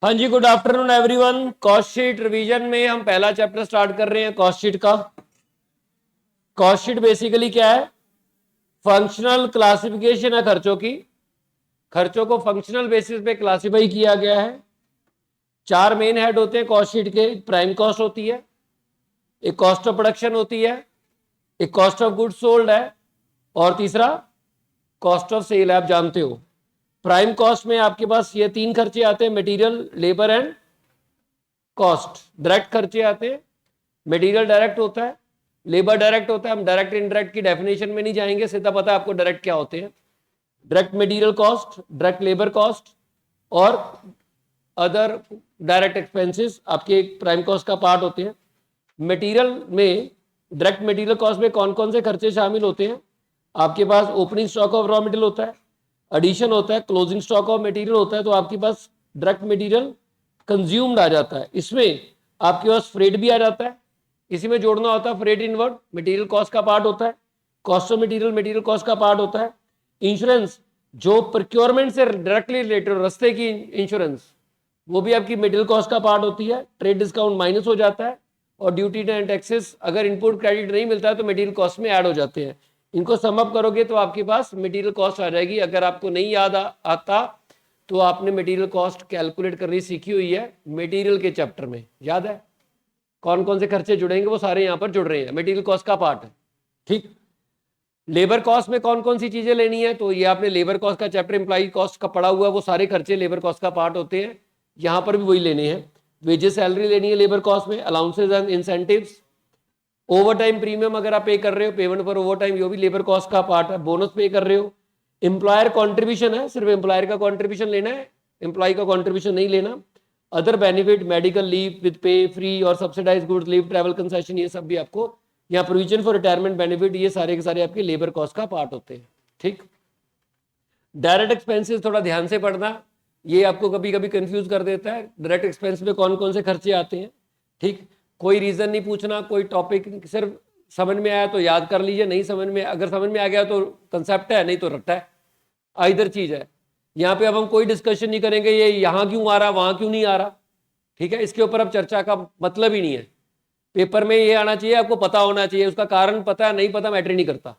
हाँ जी, good afternoon everyone. Cost sheet revision में हम पहला चैप्टर स्टार्ट कर रहे हैं कॉस्ट शीट का। कॉस्ट शीट बेसिकली क्या है? फंक्शनल क्लासिफिकेशन है खर्चों की। खर्चों को फंक्शनल बेसिस पे क्लासिफाई किया गया है। चार मेन हेड होते हैं कॉस्ट शीट के। प्राइम कॉस्ट होती है, एक कॉस्ट ऑफ प्रोडक्शन होती है, एक कॉस्ट ऑफ गुड्स सोल्ड है, और तीसरा कॉस्ट ऑफ सेल है। आप जानते हो प्राइम कॉस्ट में आपके पास ये तीन खर्चे आते हैं: material, labour and cost. Direct खर्चे आते हैं। मटेरियल डायरेक्ट होता है, लेबर डायरेक्ट होता है। हम डायरेक्ट इनडायरेक्ट की डेफिनेशन में नहीं जाएंगे, सीधा पता है आपको डायरेक्ट क्या होते हैं। Direct material cost, direct labour cost और अदर डायरेक्ट एक्सपेंसेस आपके प्राइम कॉस्ट का पार्ट होते हैं। मटेरियल में, डायरेक्ट मटेरियल कॉस्ट में कौन कौन से खर्चे शामिल होते हैं? आपके पास opening stock of raw material होता है, एडिशन होता है, क्लोजिंग स्टॉक ऑफ मटेरियल होता है। तो आपके पास डायरेक्ट मटेरियल कंज्यूम्ड आ जाता है। इसमें आपके पास फ्रेट भी आ जाता है, इसी में जोड़ना होता है फ्रेट इनवर्ड, मटेरियल कॉस्ट का पार्ट होता है। कॉस्ट ऑफ मटेरियल कॉस्ट का पार्ट होता है। इंश्योरेंस जो प्रोक्योरमेंट से डायरेक्टली रिलेटेड, रास्ते की इंश्योरेंस, वो भी आपकी मटेरियल कॉस्ट का पार्ट होती है। ट्रेड डिस्काउंट माइनस हो जाता है, और ड्यूटी एंड टैक्सेस अगर इनपुट क्रेडिट नहीं मिलता है तो मटेरियल कॉस्ट में ऐड हो जाते हैं। इनको सम अप करोगे तो आपके पास मटेरियल कॉस्ट आ जाएगी। अगर आपको नहीं याद आता तो आपने मटेरियल कॉस्ट कैलकुलेट करनी सीखी हुई है मटेरियल के चैप्टर में, याद है? कौन कौन से खर्चे जुड़ेंगे वो सारे यहाँ पर जुड़ रहे हैं, मटेरियल कॉस्ट का पार्ट है। ठीक। लेबर कॉस्ट में कौन कौन सी चीजें लेनी है? तो ये आपने लेबर कॉस्ट का चैप्टर एम्प्लॉय कॉस्ट का पढ़ा हुआ है, वो सारे खर्चे लेबर कॉस्ट का पार्ट होते हैं। यहाँ पर भी वही लेने हैं। वेजेस सैलरी लेनी है लेबर कॉस्ट में, allowances and incentives, over time premium अगर आप पे कर रहे हो, पेमेंट पर ओवर टाइम, ये भी लेबर कॉस्ट का पार्ट है। बोनस पे कर रहे हो, एम्प्लॉयर कॉन्ट्रीब्यूशन है, सिर्फ एम्प्लॉयर का कॉन्ट्रीब्यूशन लेना है, एम्प्लॉय का कॉन्ट्रीब्यूशन नहीं लेना। Other benefit, medical leave with pay, free और subsidise goods leave, travel concession, ये सब भी आपको यहाँ प्रोविजन फॉर रिटायरमेंट बेनिफिट, ये सारे के सारे आपके लेबर कॉस्ट का पार्ट होते हैं। ठीक। डायरेक्ट एक्सपेंसेस थोड़ा ध्यान से पढ़ना, ये आपको कभी कभी कंफ्यूज कर देता है। डायरेक्ट एक्सपेंस में कौन कौन से खर्चे आते हैं। ठीक। कोई रीजन नहीं पूछना, कोई टॉपिक सिर्फ समझ में आया तो याद कर लीजिए, नहीं समझ में, अगर समझ में आ गया तो कंसेप्ट है, नहीं तो रट्टा है। इधर चीज है। यहाँ पे अब हम कोई डिस्कशन नहीं करेंगे ये यहाँ क्यों आ रहा, वहां क्यों नहीं आ रहा। ठीक है, इसके ऊपर अब चर्चा का मतलब ही नहीं है। पेपर में ये आना चाहिए, आपको पता होना चाहिए, उसका कारण पता है नहीं पता मैटर नहीं करता।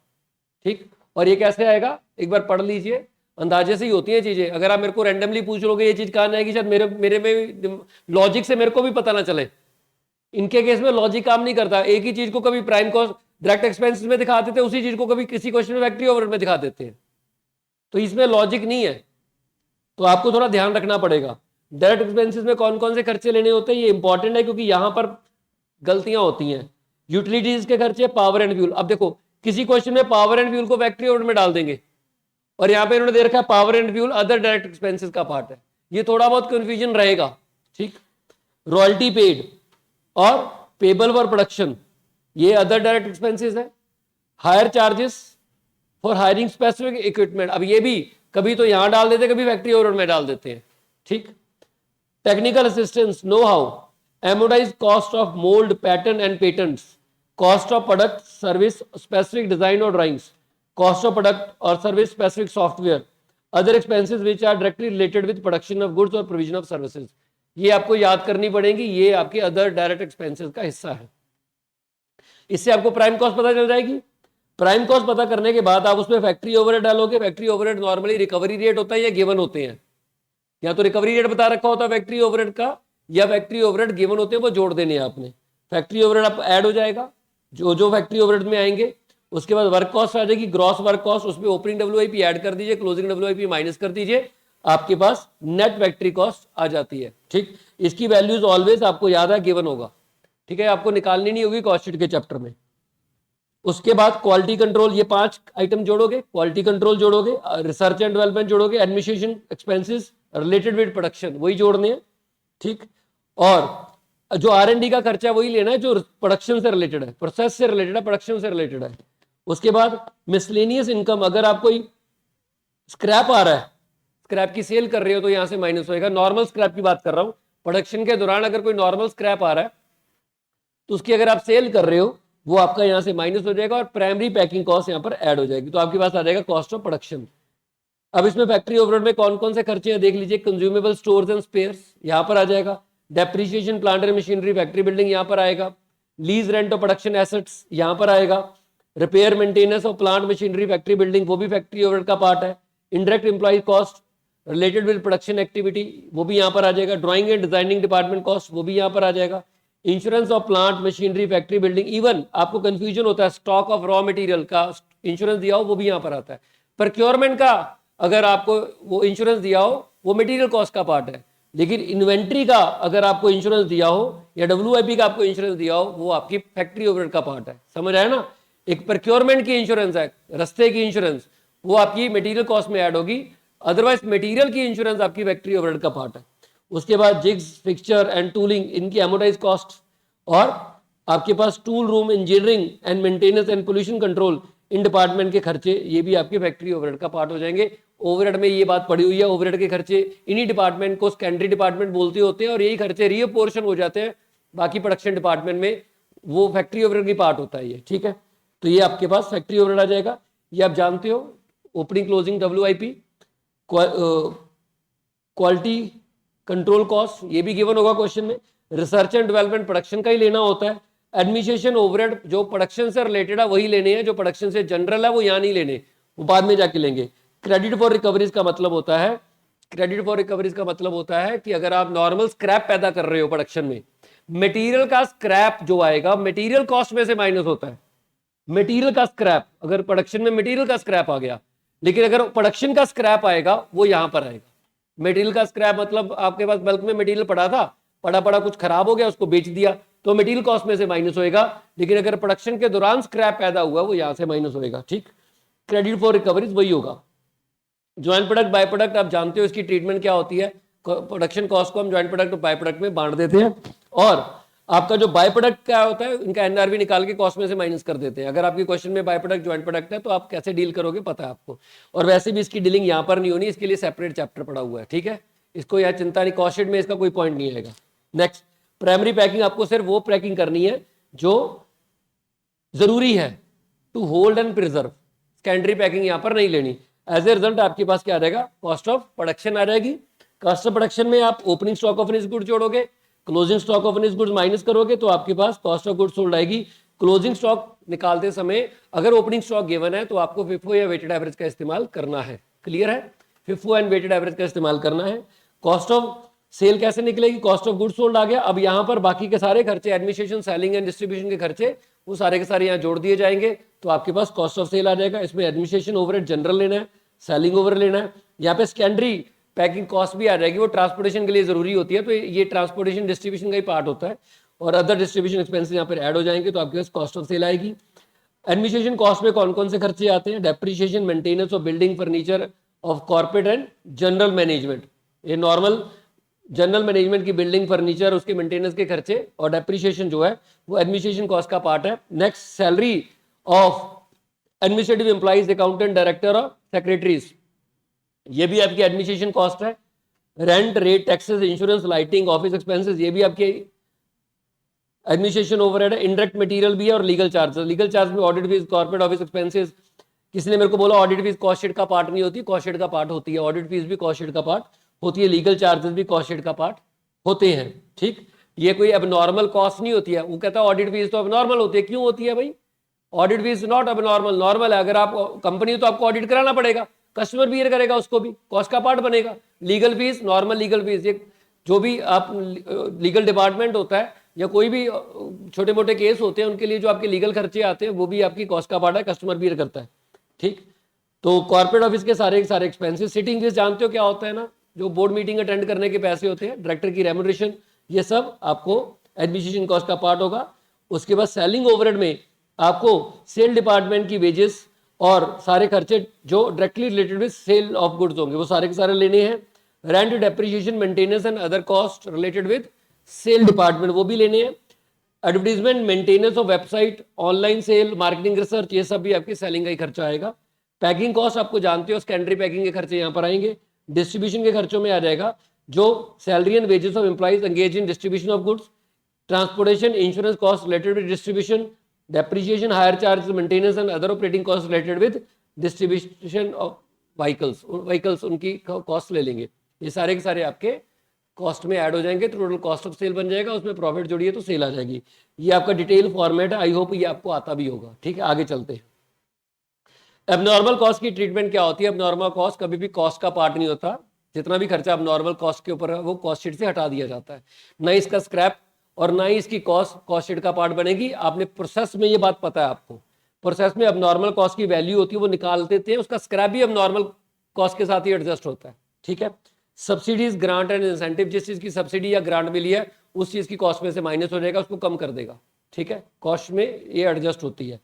ठीक। और ये कैसे आएगा, एक बार पढ़ लीजिए, अंदाजे से ही होती है चीजें। अगर आप मेरे को रैंडमली पूछ लोगे ये चीज कहाँ आएगी, शायद मेरे में लॉजिक से मेरे को भी पता ना चले। इनके केस में लॉजिक काम नहीं करता। एक ही चीज को कभी प्राइम कॉस्ट डायरेक्ट एक्सपेंस में दिखा देते हैं, उसी चीज को कभी किसी क्वेश्चन में फैक्ट्री ओवरहेड में दिखा देते हैं, तो इसमें लॉजिक नहीं है। तो आपको थोड़ा ध्यान रखना पड़ेगा। डायरेक्ट एक्सपेंसेस में कौन कौन से खर्चे लेने होते हैं, ये इंपॉर्टेंट है, क्योंकि यहां पर गलतियां होती हैं। यूटिलिटीज के खर्चे, पावर एंड फ्यूल। अब देखो किसी क्वेश्चन में पावर एंड फ्यूल को फैक्ट्री ओवरहेड में डाल देंगे, और यहाँ पे इन्होंने दे रखा है power and fuel other direct expenses का पार्ट है। ये थोड़ा बहुत कंफ्यूजन रहेगा। ठीक। रॉयल्टी पेड और पेबल फॉर प्रोडक्शन, ये अदर डायरेक्ट एक्सपेंसेस है। Higher charges for hiring specific equipment, अब ये भी कभी तो यहां डाल देते, कभी फैक्ट्री ओवरहेड में डाल देते हैं। ठीक। Technical assistance, know how, amortised cost of mould, pattern and patents, cost of product service specific design और ड्राइंग्स, कॉस्ट ऑफ प्रोडक्ट और service specific software, other expenses which are directly related with production of goods और provision of services. ये आपको याद करनी पड़ेगी, ये आपके अदर डायरेक्ट एक्सपेंसेस का हिस्सा है। इससे आपको प्राइम कॉस्ट पता चल जाएगी। प्राइम कॉस्ट पता करने के बाद आप उसमें फैक्ट्री ओवरहेड डालोगे। Factory overhead normally recovery rate होता है या गिवन होते हैं, या तो रिकवरी रेट बता रखा होता है फैक्ट्री ओवरहेड का, या फैक्ट्री ओवरहेड गिवन होते हैं, वो जोड़ देने हैं आपने। फैक्ट्री ओवरहेड आप ऐड हो जाएगा, जो जो फैक्ट्री ओवरहेड में आएंगे। उसके बाद वर्क कॉस्ट आ जाएगी, ग्रॉस वर्क कॉस्ट, उसमें ओपनिंग डब्ल्यूआईपी ऐड कर दीजिए, क्लोजिंग डब्ल्यूआईपी माइनस कर दीजिए, आपके पास नेट फैक्ट्री कॉस्ट आ जाती है। ठीक। इसकी वैल्यूज ऑलवेज आपको याद है गिवन होगा। ठीक है, आपको निकालनी नहीं होगी कॉस्ट शीट के चैप्टर में। उसके बाद क्वालिटी कंट्रोल, ये 5 आइटम जोड़ोगे, क्वालिटी कंट्रोल जोड़ोगे, रिसर्च एंड डेवलपमेंट जोड़ोगे, administration expenses related with production वही जोड़ने हैं। ठीक। और जो R&D का खर्चा वही लेना है जो प्रोडक्शन से रिलेटेड है, प्रोसेस से रिलेटेड है, प्रोडक्शन से रिलेटेड है। उसके बाद मिसलेनियस इनकम, अगर आप कोई स्क्रैप आ रहा है, स्क्रैप की सेल कर रहे हो तो यहां से माइनस होएगा। नॉर्मल स्क्रैप की बात कर रहा हूं, प्रोडक्शन के दौरान अगर कोई नॉर्मल स्क्रैप आ रहा है तो उसकी अगर आप सेल कर रहे हो वो आपका यहां से माइनस हो जाएगा, और प्राइमरी पैकिंग कॉस्ट यहां पर ऐड हो जाएगी, तो आपके पास आ जाएगा कॉस्ट ऑफ प्रोडक्शन। अब इसमें फैक्ट्री ओवरहेड में कौन कौन से खर्चे हैं देख लीजिए। कंज्यूमेबल स्टोर्स एंड स्पेयर्स यहाँ पर आ जाएगा, depreciation plant and machinery factory building यहाँ पर आएगा, lease rent of production assets यहाँ पर आएगा, repair maintenance of plant machinery factory building वो भी फैक्ट्री ओवरहेड का पार्ट है, indirect employ cost related with production activity वो भी यहाँ पर आ जाएगा, drawing and designing department cost वो भी यहाँ पर आ जाएगा, insurance of plant machinery factory building. Even आपको कंफ्यूजन होता है स्टॉक ऑफ रॉ मटेरियल का इंश्योरेंस दिया हो वो भी यहाँ पर आता है। प्रोक्योरमेंट का अगर आपको वो इंश्योरेंस दिया हो वो मटेरियल कॉस्ट का पार्ट है, लेकिन इन्वेंट्री का अगर आपको इंश्योरेंस दिया हो या WIP का आपको इंश्योरेंस दिया हो वो आपकी फैक्ट्री ओवरहेड का पार्ट है। समझ आया ना? एक प्रोक्योरमेंट की इंश्योरेंस है, रस्ते की इंश्योरेंस वो आपकी मटेरियल कॉस्ट में ऐड होगी, अदरवाइज मटेरियल की इंश्योरेंस आपकी फैक्ट्री ओवरहेड का पार्ट है। उसके बाद जिग्स फिक्सचर एंड टूलिंग इनकी एमोटाइज कॉस्ट, और आपके पास tool room engineering and maintenance and pollution control इन डिपार्टमेंट के खर्चे ये भी आपकी फैक्ट्री ओवरहेड का पार्ट हो जाएंगे। ओवरहेड में ये बात पड़ी हुई है, ओवरहेड के खर्चे इन्हीं डिपार्टमेंट को सेकेंडरी डिपार्टमेंट बोलते होते हैं और यही खर्चे रीअपोर्शन हो जाते हैं बाकी प्रोडक्शन डिपार्टमेंट में, वो फैक्ट्री ओवरहेड की पार्ट होता है ये। ठीक है, तो ये आपके पास फैक्ट्री ओवरहेड आ जाएगा। ये आप जानते हो opening closing WIP, quality control cost ये भी गिवन होगा क्वेश्चन में, रिसर्च एंड डेवलपमेंट प्रोडक्शन का ही लेना होता है, एडमिनिस्ट्रेशन ओवरहेड जो प्रोडक्शन से रिलेटेड है वही लेने हैं, जो प्रोडक्शन से जनरल है वो यहाँ नहीं लेने, वो बाद में जाके लेंगे। क्रेडिट फॉर रिकवरीज का मतलब होता है, क्रेडिट फॉर रिकवरीज का मतलब होता है कि अगर आप नॉर्मल स्क्रैप पैदा कर रहे हो प्रोडक्शन में, मटेरियल का स्क्रैप जो आएगा मटेरियल कॉस्ट में से माइनस होता है। मटेरियल का स्क्रैप अगर प्रोडक्शन में मटेरियल का स्क्रैप आ गया, लेकिन अगर प्रोडक्शन का स्क्रैप आएगा वो यहां पर आएगा। मटेरियल का स्क्रैप मतलब आपके पास बल्क में मटेरियल पड़ा था, पड़ा कुछ खराब हो गया उसको बेच दिया तो मटेरियल कॉस्ट में से माइनस होएगा, लेकिन अगर प्रोडक्शन के दौरान स्क्रैप पैदा हुआ वो यहां से माइनस होएगा। ठीक, क्रेडिट फॉर रिकवरीज वही होगा। ज्वाइंट प्रोडक्ट बाय प्रोडक्ट आप जानते हो इसकी ट्रीटमेंट क्या होती है, प्रोडक्शन कॉस्ट को हम ज्वाइंट प्रोडक्ट और बाय प्रोडक्ट में बांट देते हैं, और आपका जो बाय प्रोडक्ट क्या होता है इनका NRV निकाल के कॉस्ट में से माइनस कर देते हैं। अगर आपके क्वेश्चन में बाय प्रोडक्ट ज्वाइंट प्रोडक्ट है तो आप कैसे डील करोगे पता है आपको, और वैसे भी इसकी डीलिंग यहाँ पर नहीं होनी, इसके लिए सेपरेट चैप्टर पड़ा हुआ है। ठीक है, इसको यहाँ चिंता नहीं, कॉस्ट शीट में इसका कोई पॉइंट नहीं आएगा। नेक्स्ट, प्राइमरी पैकिंग आपको सिर्फ वो पैकिंग करनी है जो जरूरी है to hold and preserve, secondary packing यहाँ पर नहीं लेनी। एज ए रिजल्ट आपके पास क्या आ जाएगा, कॉस्ट ऑफ प्रोडक्शन आ जाएगी। कॉस्ट ऑफ प्रोडक्शन में आप opening stock of finished goods जोड़ोगे, closing stock of finished goods minus करोगे तो आपके पास कॉस्ट ऑफ गुड्स सोल्ड आएगी। क्लोजिंग स्टॉक निकालते समय अगर ओपनिंग स्टॉक गिवन है तो आपको FIFO या वेटेड एवरेज का इस्तेमाल करना है। क्लियर है, FIFO एंड वेटेड एवरेज का इस्तेमाल करना है। कॉस्ट ऑफ सेल कैसे निकलेगी, कॉस्ट ऑफ गुड्स सोल्ड आ गया। अब यहाँ पर बाकी के सारे खर्चे एडमिनिस्ट्रेशन सेलिंग एंड डिस्ट्रीब्यूशन के खर्चे वो सारे के सारे यहाँ जोड़ दिए जाएंगे तो आपके पास कॉस्ट ऑफ सेल आ जाएगा। इसमें एडमिनिस्ट्रेशन ओवरहेड जनरल लेना है, सेलिंग ओवर लेना है, यहाँ पे सेकेंडरी पैकिंग कॉस्ट भी आ जाएगी, वो ट्रांसपोर्टेशन के लिए जरूरी होती है, तो ये ट्रांसपोर्टेशन डिस्ट्रीब्यूशन का ही पार्ट होता है, और अदर डिस्ट्रीब्यूशन एक्सपेंसेस यहाँ पर ऐड हो जाएंगे तो आपके पास कॉस्ट ऑफ सेल आएगी। एडमिनिस्ट्रेशन कॉस्ट में कौन कौन से खर्चे आते हैं, depreciation maintenance of building furniture of corporate and general management, ये नॉर्मल जनरल मैनेजमेंट की बिल्डिंग फर्नीचर उसके मेंटेनेंस के खर्चे, और डेप्रिसिएशन जो है वो एडमिनिस्ट्रेशन कॉस्ट का पार्ट है। Next, salary of administrative employees, accountant, director और सेक्रेटरीज, ये भी आपकी एडमिनिस्ट्रेशन कॉस्ट है। Rent, rate, taxes, insurance, lighting, office expenses, ये भी आपके एडमिनिस्ट्रेशन ओवरहेड है। इनडायरेक्ट मटेरियल भी है और लीगल चार्जेस, लीगल चार्ज में audit fees, corporate office expenses. किसी ने मेरे को बोला ऑडिट फीस कॉस्ट शीट का पार्ट नहीं होती, कॉस्ट शीट का पार्ट होती है, ऑडिट फीस भी कॉस्ट शीट का पार्ट होती है, लीगल चार्जेस भी कॉस्ट शीट का पार्ट होते हैं। ठीक, ये कोई अबनॉर्मल कॉस्ट नहीं होती है। वो कहता है ऑडिट फीस तो अबनॉर्मल होती है, क्यों होती है भाई, audit fees not abnormal, normal है। अगर आप कंपनी तो आपको ऑडिट कराना पड़ेगा, कस्टमर बियर करेगा उसको भी कॉस्ट का पार्ट बनेगा। Legal fees, normal legal fees, ये जो भी आप लीगल डिपार्टमेंट होता है या कोई भी छोटे मोटे केस होते हैं उनके लिए जो आपके लीगल खर्चे आते हैं वो भी आपकी कॉस्ट का पार्ट है, कस्टमर बियर करता है। ठीक, तो कॉर्पोरेट ऑफिस के सारे एक्सपेंसेस, सिटिंग फीस जानते हो क्या होता है ना, जो बोर्ड मीटिंग अटेंड करने के पैसे होते हैं, डायरेक्टर की रेम्यूनरेशन, ये सब आपको एडमिनिस्ट्रेशन कॉस्ट का पार्ट होगा। उसके बाद सेलिंग ओवरहेड में आपको सेल डिपार्टमेंट की वेजेस और सारे खर्चे जो directly related with sale of goods होंगे वो सारे के सारे लेने हैं। Rent, depreciation, maintenance and other cost related with sale department वो भी लेने हैं। Advertisement, maintenance of website, online sale, marketing research, ये सब भी आपकी सेलिंग का ही खर्चा आएगा। पैकिंग कॉस्ट आपको जानते हो, सेकेंडरी पैकिंग के खर्चे यहाँ पर आएंगे। डिस्ट्रीब्यूशन के खर्चों में आ जाएगा जो salary and wages of employees engage in distribution of goods, transportation, insurance cost related with distribution, depreciation, higher charges, maintenance and other operating costs related with distribution of vehicles उनकी कॉस्ट ले लेंगे, ये सारे के सारे आपके कॉस्ट में add हो जाएंगे, तो टोटल कॉस्ट ऑफ सेल बन जाएगा, उसमें प्रॉफिट जोड़िए तो सेल आ जाएगी। ये आपका डिटेल फॉर्मेट है, आई होप ये आपको आता भी होगा। ठीक है, आगे चलते हैं। एबनॉर्मल कॉस्ट की ट्रीटमेंट क्या होती है? एबनॉर्मल कॉस्ट कभी भी कॉस्ट का पार्ट नहीं होता, जितना भी खर्चा एबनॉर्मल कॉस्ट के ऊपर है वो कॉस्ट शीट से हटा दिया जाता है, ना इसका स्क्रैप और ना ही इसकी कॉस्ट शीट का पार्ट बनेगी। आपने प्रोसेस में ये बात पता है आपको, प्रोसेस में एबनॉर्मल कॉस्ट की वैल्यू होती है वो निकाल देते हैं, उसका स्क्रैप भी एबनॉर्मल कॉस्ट के साथ ही एडजस्ट होता है। ठीक है, सब्सिडीज, ग्रांट एंड इंसेंटिव, जिस चीज की सब्सिडी या ग्रांट मिली है उस चीज की कॉस्ट में से माइनस हो जाएगा, उसको कम कर देगा। ठीक है, कॉस्ट में ये एडजस्ट होती है।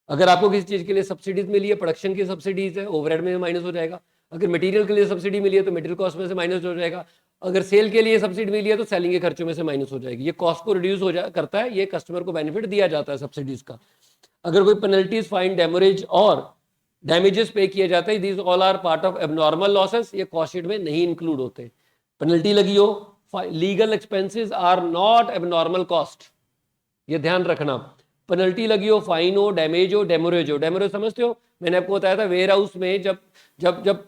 अगर आपको किसी चीज के लिए सब्सिडीज मिली है, प्रोडक्शन की सब्सिडीज है, ओवरहेड में माइनस हो जाएगा। अगर मटेरियल के लिए सब्सिडी मिली है तो मटेरियल कॉस्ट में से माइनस हो जाएगा। अगर सेल के लिए सब्सिडी मिली है तो सेलिंग के खर्चों में से माइनस हो जाएगी। ये कॉस्ट को रिड्यूस करता है, ये कस्टमर को बेनिफिट दिया जाता है सब्सिडीज का। अगर कोई पेनल्टीज, फाइन, डेमोरेज और डैमेजेस पे किए जाते हैं, these all are part of abnormal losses, ये कॉस्ट शीट में नहीं इंक्लूड होते। पेनल्टी लगी हो, legal expenses are not abnormal cost, ये ध्यान रखना। पेनल्टी लगी हो, फाइन हो, डैमेज हो, डेमोरेज हो। डेमोरेज समझते हो, मैंने आपको बताया था वेयर हाउस में जब जब जब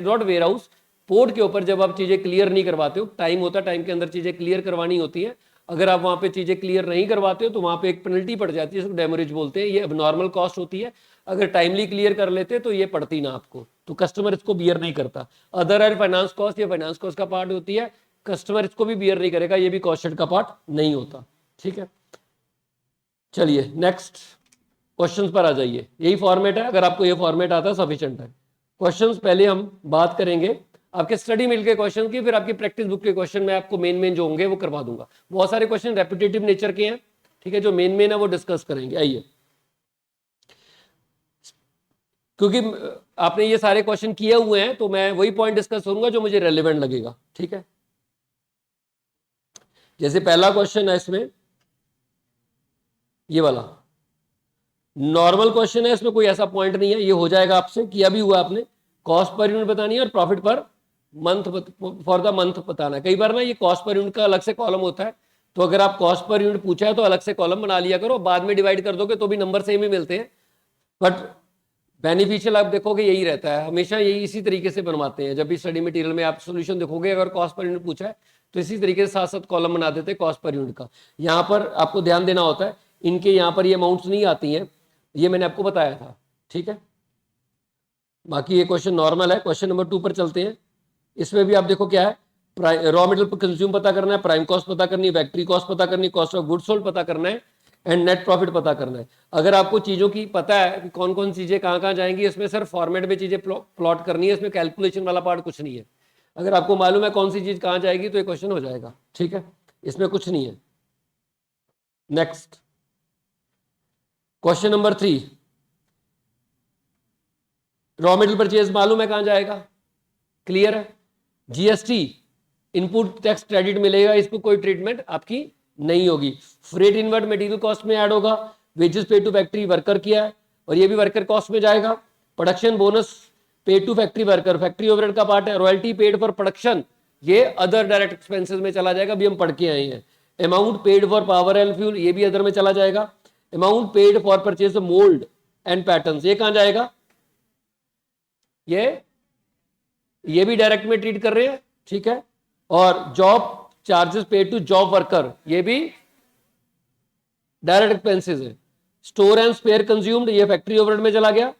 नॉट वेयर हाउस, पोर्ट के ऊपर जब आप चीजें क्लियर नहीं करवाते हो, टाइम होता है, टाइम के अंदर चीजें क्लियर करवानी होती है, अगर आप वहां पे चीजें क्लियर नहीं करवाते हो तो वहां पे एक पेनल्टी पड़ जाती है, इसको डेमोरेज बोलते हैं। ये एबनॉर्मल कॉस्ट होती है, अगर टाइमली क्लियर कर लेते तो ये पड़ती ना आपको, तो कस्टमर इसको बियर नहीं करता। अदर एंड फाइनेंस कॉस्ट, ये फाइनेंस कॉस्ट का पार्ट होती है, कस्टमर इसको भी बियर नहीं करेगा, ये भी कॉस्ट शीट का पार्ट नहीं होता। ठीक है, चलिए नेक्स्ट क्वेश्चंस पर आ जाइए। यही फॉर्मेट है, अगर आपको ये फॉर्मेट आता है सफिशिएंट है। क्वेश्चंस पहले हम बात करेंगे आपके स्टडी मिल के क्वेश्चन की, फिर आपकी प्रैक्टिस बुक के क्वेश्चन में आपको मेन जो होंगे वो करवा दूंगा। बहुत सारे क्वेश्चन रेपिटेटिव नेचर के हैं, ठीक है, जो मेन है वो डिस्कस करेंगे। आइए, क्योंकि आपने ये सारे क्वेश्चन किए हुए हैं तो मैं वही पॉइंट डिस्कस करूंगा जो मुझे रेलेवेंट लगेगा। ठीक है, जैसे पहला क्वेश्चन है इसमें, ये वाला नॉर्मल क्वेश्चन है, इसमें कोई ऐसा पॉइंट नहीं है, ये हो जाएगा आपसे, किया भी हुआ आपने। कॉस्ट पर यूनिट बतानी है और profit per month for the month बताना है। कई बार ना ये कॉस्ट पर यूनिट का अलग से कॉलम होता है, तो अगर आप कॉस्ट पर यूनिट पूछा है तो अलग से कॉलम बना लिया करो, बाद में डिवाइड कर दोगे तो भी नंबर सेम ही मिलते हैं, बट बेनिफिशियल आप देखोगे यही रहता है, हमेशा यही इसी तरीके से बनवाते हैं। जब भी स्टडी मटेरियल में आप सोल्यूशन देखोगे, अगर कॉस्ट पर यूनिट पूछा है तो इसी तरीके से साथ साथ कॉलम बना देते हैं कॉस्ट पर यूनिट का। यहाँ पर आपको ध्यान देना होता है, इनके यहाँ पर ये अमाउंट्स नहीं आती हैं, ये मैंने आपको बताया था। ठीक है, बाकी ये क्वेश्चन नॉर्मल है। क्वेश्चन नंबर 2 पर चलते हैं। इसमें भी आप देखो क्या है, रॉ मटेरियल कंज्यूम पता करना है, प्राइम कॉस्ट पता करनी है, फैक्ट्री कॉस्ट पता करनी है, कॉस्ट ऑफ गुड्स सोल्ड पता करना है, एंड नेट प्रॉफिट पता करना है। अगर आपको चीजों की पता है कि कौन कौन चीजें कहाँ कहाँ जाएंगी, इसमें सिर्फ फॉर्मेट में चीजें प्लॉट करनी है, इसमें कैलकुलेशन वाला पार्ट कुछ नहीं है। अगर आपको मालूम है कौन सी चीज कहाँ जाएगी तो ये क्वेश्चन हो जाएगा। ठीक है, इसमें कुछ नहीं है। Next question number 3, raw material purchase मालूम है कहां जाएगा, क्लियर है। जीएसटी इनपुट टैक्स क्रेडिट मिलेगा, इसको कोई ट्रीटमेंट आपकी नहीं होगी। फ्रेट इनवर्ट मटेरियल कॉस्ट में ऐड होगा, wages pay to factory worker किया है और ये भी वर्कर कॉस्ट में जाएगा। Production bonus pay to factory worker, factory overhead का पार्ट है। रॉयल्टी पेड फॉर प्रोडक्शन, ये अदर डायरेक्ट एक्सपेंसेस में चला जाएगा, अभी हम पढ़ के आए हैं। Amount paid for power and fuel, ये भी अदर में चला जाएगा। Amount paid for purchase mould and patterns, ये कहां जाएगा, ये भी डायरेक्ट में ट्रीट कर रहे हैं। ठीक है, और job charges paid to job worker, ये भी डायरेक्ट एक्सपेंसेस है। स्टोर एंड स्पेयर कंज्यूम्ड, ये फैक्ट्री ओवरहेड में चला गया।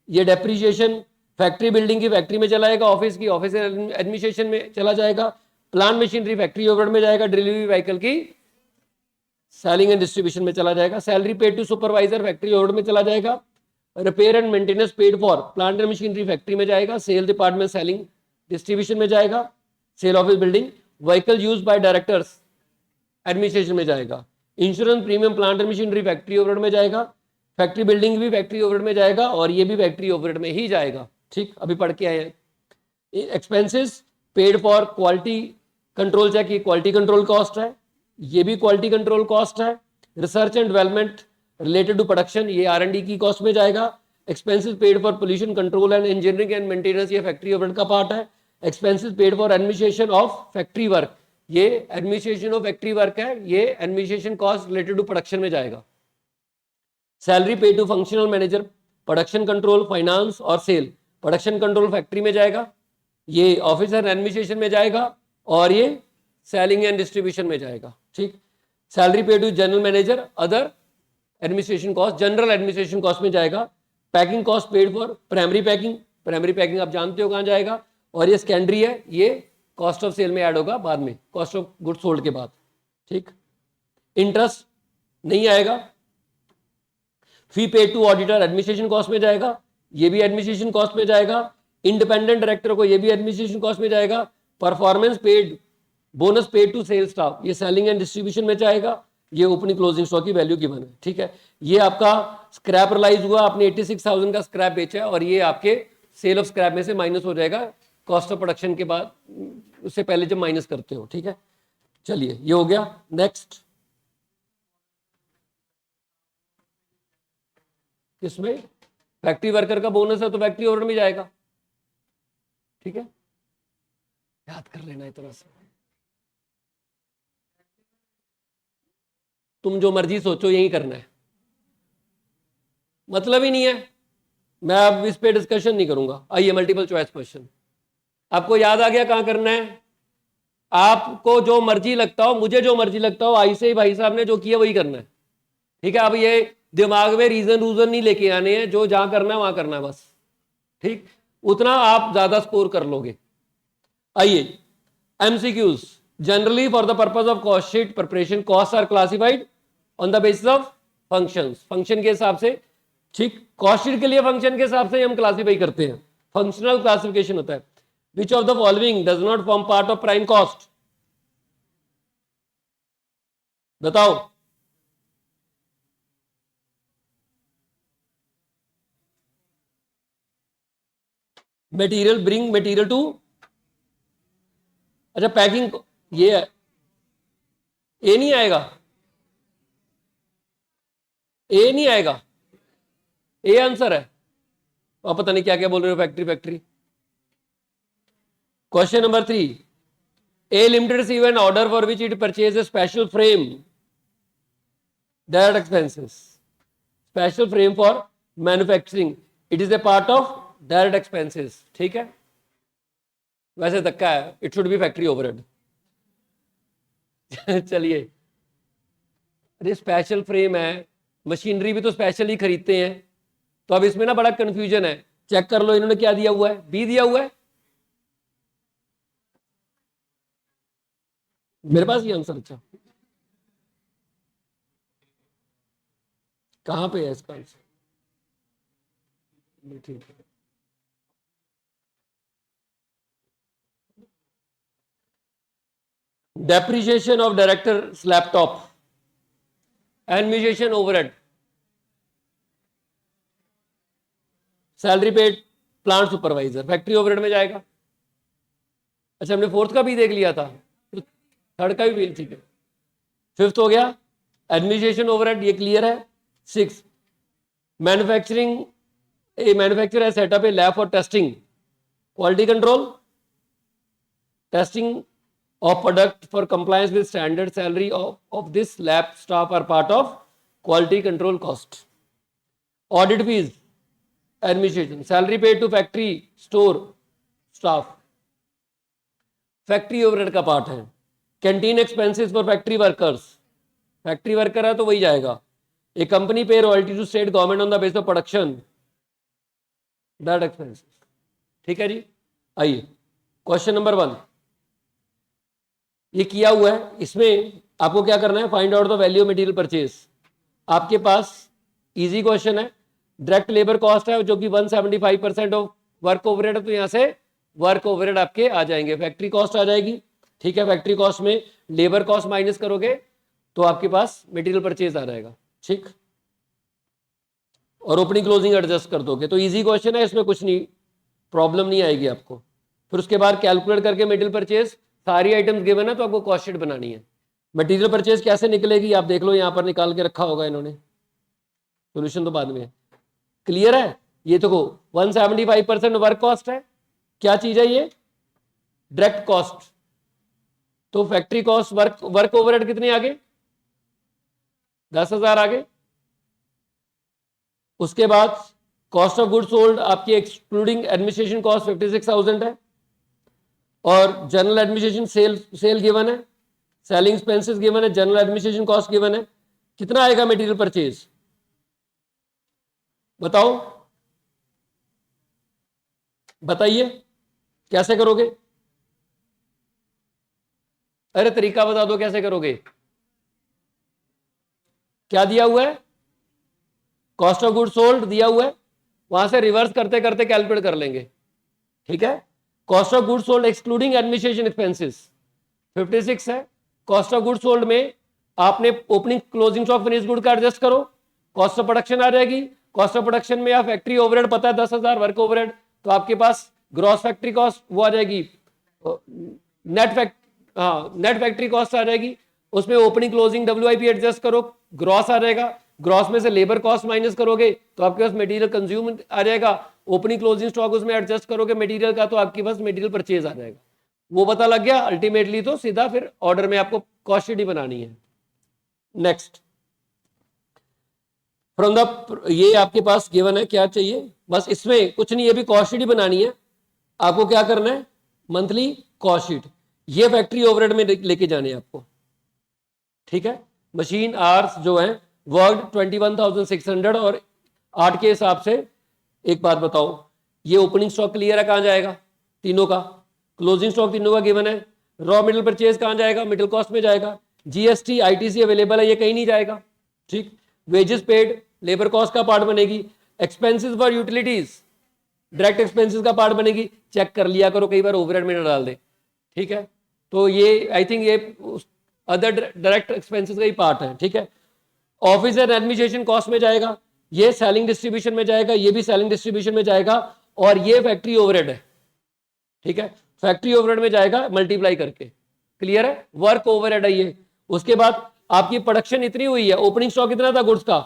ये डेप्रीशिएशन फैक्ट्री बिल्डिंग की फैक्ट्री में चला जाएगा, ऑफिस की ऑफिस एडमिनिस्ट्रेशन में चला जाएगा। प्लांट मशीनरी फैक्ट्री ओवरहेड में जाएगा। डिलीवरी व्हीकल की सेलिंग एंड डिस्ट्रीब्यूशन में चला जाएगा। Salary paid to supervisor factory overhead में चला जाएगा। Repair and maintenance paid for plant and machinery factory में जाएगा। सेल डिपार्टमेंट सेलिंग डिस्ट्रीब्यूशन में जाएगा। Sale office building vehicle use by directors administration में जाएगा। Insurance premium plant and machinery factory overhead में जाएगा। फैक्ट्री बिल्डिंग भी फैक्ट्री ओवरहेड में जाएगा और ये भी फैक्ट्री ओवरहेड में ही जाएगा। ठीक, अभी पढ़ के आए हैं। Expenses paid for quality control check, ये क्वालिटी कंट्रोल कॉस्ट है, ये भी क्वालिटी कंट्रोल कॉस्ट है। Research and development related to production, ये R&D की कॉस्ट में जाएगा। Expenses paid for pollution control and engineering and maintenance, ये फैक्ट्री ओवरहेड का पार्ट है। Expenses paid for administration of factory work, ये एडमिनिस्ट्रेशन ऑफ फैक्ट्री वर्क है, ये administration cost related to production में जाएगा। Salary paid to functional manager, production control, finance और sale, production control factory में जाएगा, ये ऑफिस एंड एडमिनिस्ट्रेशन में जाएगा, और ये सेलिंग एंड डिस्ट्रीब्यूशन में जाएगा। ठीक, salary paid to general manager, other administration cost, general administration cost में जाएगा। Packing cost paid for primary packing, primary packing आप जानते हो कहाँ जाएगा, और ये सेकेंडरी है, ये कॉस्ट ऑफ सेल में ऐड होगा बाद में, कॉस्ट ऑफ गुड सोल्ड के बाद। ठीक, इंटरेस्ट नहीं आएगा। Fee paid to auditor administration cost में जाएगा, ये भी एडमिनिस्ट्रेशन कॉस्ट में जाएगा। इंडिपेंडेंट डायरेक्टर को ये भी एडमिनिस्ट्रेशन कॉस्ट में जाएगा। Performance paid, bonus paid to sales staff, ये सेलिंग एंड डिस्ट्रीब्यूशन में जाएगा। ये ओपनिंग क्लोजिंग स्टॉक की वैल्यू गिवन है। ठीक है, ये आपका स्क्रैप रिलाइज हुआ, आपने 86,000 का स्क्रैप बेचा है, और ये आपके सेल ऑफ स्क्रैप में से माइनस हो जाएगा कॉस्ट ऑफ प्रोडक्शन के बाद, उससे पहले जब माइनस करते हो। ठीक है, चलिए ये हो गया। नेक्स्ट, किसमें? फैक्ट्री वर्कर का बोनस है तो फैक्ट्री ओवरहेड में जाएगा। ठीक है, याद कर लेना इतना सा, तुम जो मर्जी सोचो यही करना है, मतलब ही नहीं है। मैं अब इस पे डिस्कशन नहीं करूंगा। आइए मल्टीपल चॉइस क्वेश्चन, आपको याद आ गया कहां करना है? आपको जो मर्जी लगता हो, मुझे जो मर्जी लगता हो, आई से भाई साहब ने जो किया वही करना है। ठीक है, अब ये दिमाग में रीजन रूजन नहीं लेके आने हैं, जो जहां करना है वहां करना है बस। ठीक, उतना आप ज्यादा स्कोर कर लोगे। आइए MCQs, generally for the purpose of cost sheet preparation, cost are classified on the basis of functions, function के हिसाब से। ठीक, कॉस्ट शीट के लिए फंक्शन के हिसाब से हम क्लासिफाई करते हैं, फंक्शनल क्लासिफिकेशन होता है। Which of the following does not form part of prime cost? बताओ। मटेरियल, ब्रिंग मटेरियल टू, अच्छा पैकिंग, ये है, ए नहीं आएगा, ए नहीं आएगा, ए आंसर है। और पता नहीं क्या क्या बोल रहे हो, factory factory. Question number 3, A limited receive an order for which it purchase a special frame, direct expenses, special frame for manufacturing, it is a part of direct expenses. ठीक है, वैसे धक्का है, it should be factory overhead. चलिए, अरे special frame है, machinery भी तो स्पेशल ही खरीदते हैं, तो अब इसमें ना बड़ा कंफ्यूजन है। चेक कर लो इन्होंने क्या दिया हुआ है, बी दिया हुआ है मेरे पास ये आंसर। अच्छा, कहां पे है इसका आंसर? ठीक है, depreciation of director laptop and musician overhead, salary paid plant supervisor, factory overhead में जाएगा। अच्छा, हमने फोर्थ का भी देख लिया था, तो थर्ड का भी। ठीक है, फिफ्थ हो गया एडमिनिस्ट्रेशन ओवरहेड, ये क्लियर है। 6, manufacturing, A manufacturer has set up A lab for testing quality control, testing of product for compliance with standard, salary of this lab staff are part of quality control cost. Audit fees, administration, salary paid to factory store staff, factory overhead का part है। Canteen expenses for factory workers, factory worker है तो वही जाएगा। A company pay royalty to state government on the base of production, that expenses. ठीक है जी, आइए question number 1, ये किया हुआ है, इसमें आपको क्या करना है, find out the value of material purchase. आपके पास इजी क्वेश्चन है, डायरेक्ट लेबर कॉस्ट है जो कि 175% ऑफ वर्क ओवरहेड है, तो यहां से वर्क ओवरहेड आपके आ जाएंगे, फैक्ट्री कॉस्ट आ जाएगी। ठीक है, फैक्ट्री कॉस्ट में लेबर कॉस्ट माइनस करोगे तो आपके पास मटेरियल परचेज आ जाएगा। ठीक, और ओपनिंग क्लोजिंग एडजस्ट कर दोगे तो इजी क्वेश्चन है, इसमें कुछ नहीं प्रॉब्लम नहीं आएगी आपको। फिर उसके बाद कैलकुलेट करके मटेरियल परचेज, सारी आइटम्स गिवन है तो आपको कॉस्ट शीट बनानी है। मटेरियल परचेज कैसे निकलेगी आप देख लो, यहां पर निकाल के रखा होगा इन्होंने, सॉल्यूशन तो बाद में है। क्लियर है, ये देखो 175% वर्क कॉस्ट है, क्या चीज है ये, डायरेक्ट कॉस्ट। तो फैक्ट्री कॉस्ट, वर्क ओवरहेड कितने आगे, 10,000 आगे। उसके बाद कॉस्ट ऑफ गुड सोल्ड आपकी एक्सक्लूडिंग एडमिनिस्ट्रेशन कॉस्ट 56,000 है, और जनरल एडमिनिस्ट्रेशन सेल गिवन है, सेलिंग एक्सपेंसेस गिवन है, जनरल एडमिनिस्ट्रेशन कॉस्ट गिवन है। कितना आएगा मटेरियल परचेज बताओ, बताइए कैसे करोगे? अरे तरीका बता दो कैसे करोगे। क्या दिया हुआ है? कॉस्ट ऑफ गुड सोल्ड दिया हुआ है, वहां से रिवर्स करते करते कैलकुलेट कर लेंगे। ठीक है, cost of good sold excluding administration expenses 56 है। कॉस्ट ऑफ गुड सोल्ड में आपने opening closing stock finish good का एडजस्ट करो, कॉस्ट ऑफ प्रोडक्शन आ जाएगी। कॉस्ट ऑफ प्रोडक्शन में आप फैक्ट्री ओवरहेड पता है 10,000 वर्क ओवरहेड, तो आपके पास ग्रॉस फैक्ट्री कॉस्ट वो आ जाएगी, नेट फैक्ट्री कॉस्ट आ जाएगी। उसमें ओपनिंग क्लोजिंग WIP एडजस्ट करो, ग्रॉस आ जाएगा। ग्रॉस में से लेबर कॉस्ट माइनस करोगे तो आपके पास मटेरियल कंज्यूम आ जाएगा। ओपनिंग क्लोजिंग स्टॉक उसमें एडजस्ट करोगे मटेरियल का, तो आपके पास मटेरियल परचेज आ जाएगा। वो पता लग गया, अल्टीमेटली तो सीधा फिर ऑर्डर में आपको कॉस्ट शीट ही बनानी है। नेक्स्ट फ्रॉम द, ये आपके पास गिवन है, क्या चाहिए बस इसमें कुछ नहीं, ये भी कॉस्ट शीट ही बनानी है। आपको क्या करना है, मंथली कॉस्ट शीट, ये फैक्ट्री ओवरहेड में लेके जाने हैं आपको। ठीक है, मशीन आवर्स जो है वर्क 21,600 और 8 के हिसाब से। एक बात बताओ, ये ओपनिंग स्टॉक क्लियर है, कहां जाएगा? तीनों का। क्लोजिंग स्टॉक तीनों का गिवन है। रॉ मटेरियल परचेज कहां जाएगा? मिडिल कॉस्ट में जाएगा। GST ITC अवेलेबल है, ये कहीं नहीं जाएगा। ठीक, वेजेस पेड लेबर कॉस्ट का पार्ट बनेगी। Expenses for utilities direct expenses का पार्ट बनेगी। चेक कर लिया करो, कई बार ओवरहेड में न डाल दे। ठीक है, तो ये आई थिंक ये अदर डायरेक्ट एक्सपेंसेस का ही पार्ट है। ठीक है, ऑफिस एंड एडमिनिस्ट्रेशन कॉस्ट में जाएगा, ये सेलिंग डिस्ट्रीब्यूशन में जाएगा, ये भी सेलिंग डिस्ट्रीब्यूशन में जाएगा, और ये फैक्ट्री ओवरहेड है। ठीक है, फैक्ट्री ओवरहेड में जाएगा मल्टीप्लाई करके। क्लियर है, वर्क ओवरहेड है ये। उसके बाद आपकी प्रोडक्शन इतनी हुई है, ओपनिंग स्टॉक कितना था गुड्स का?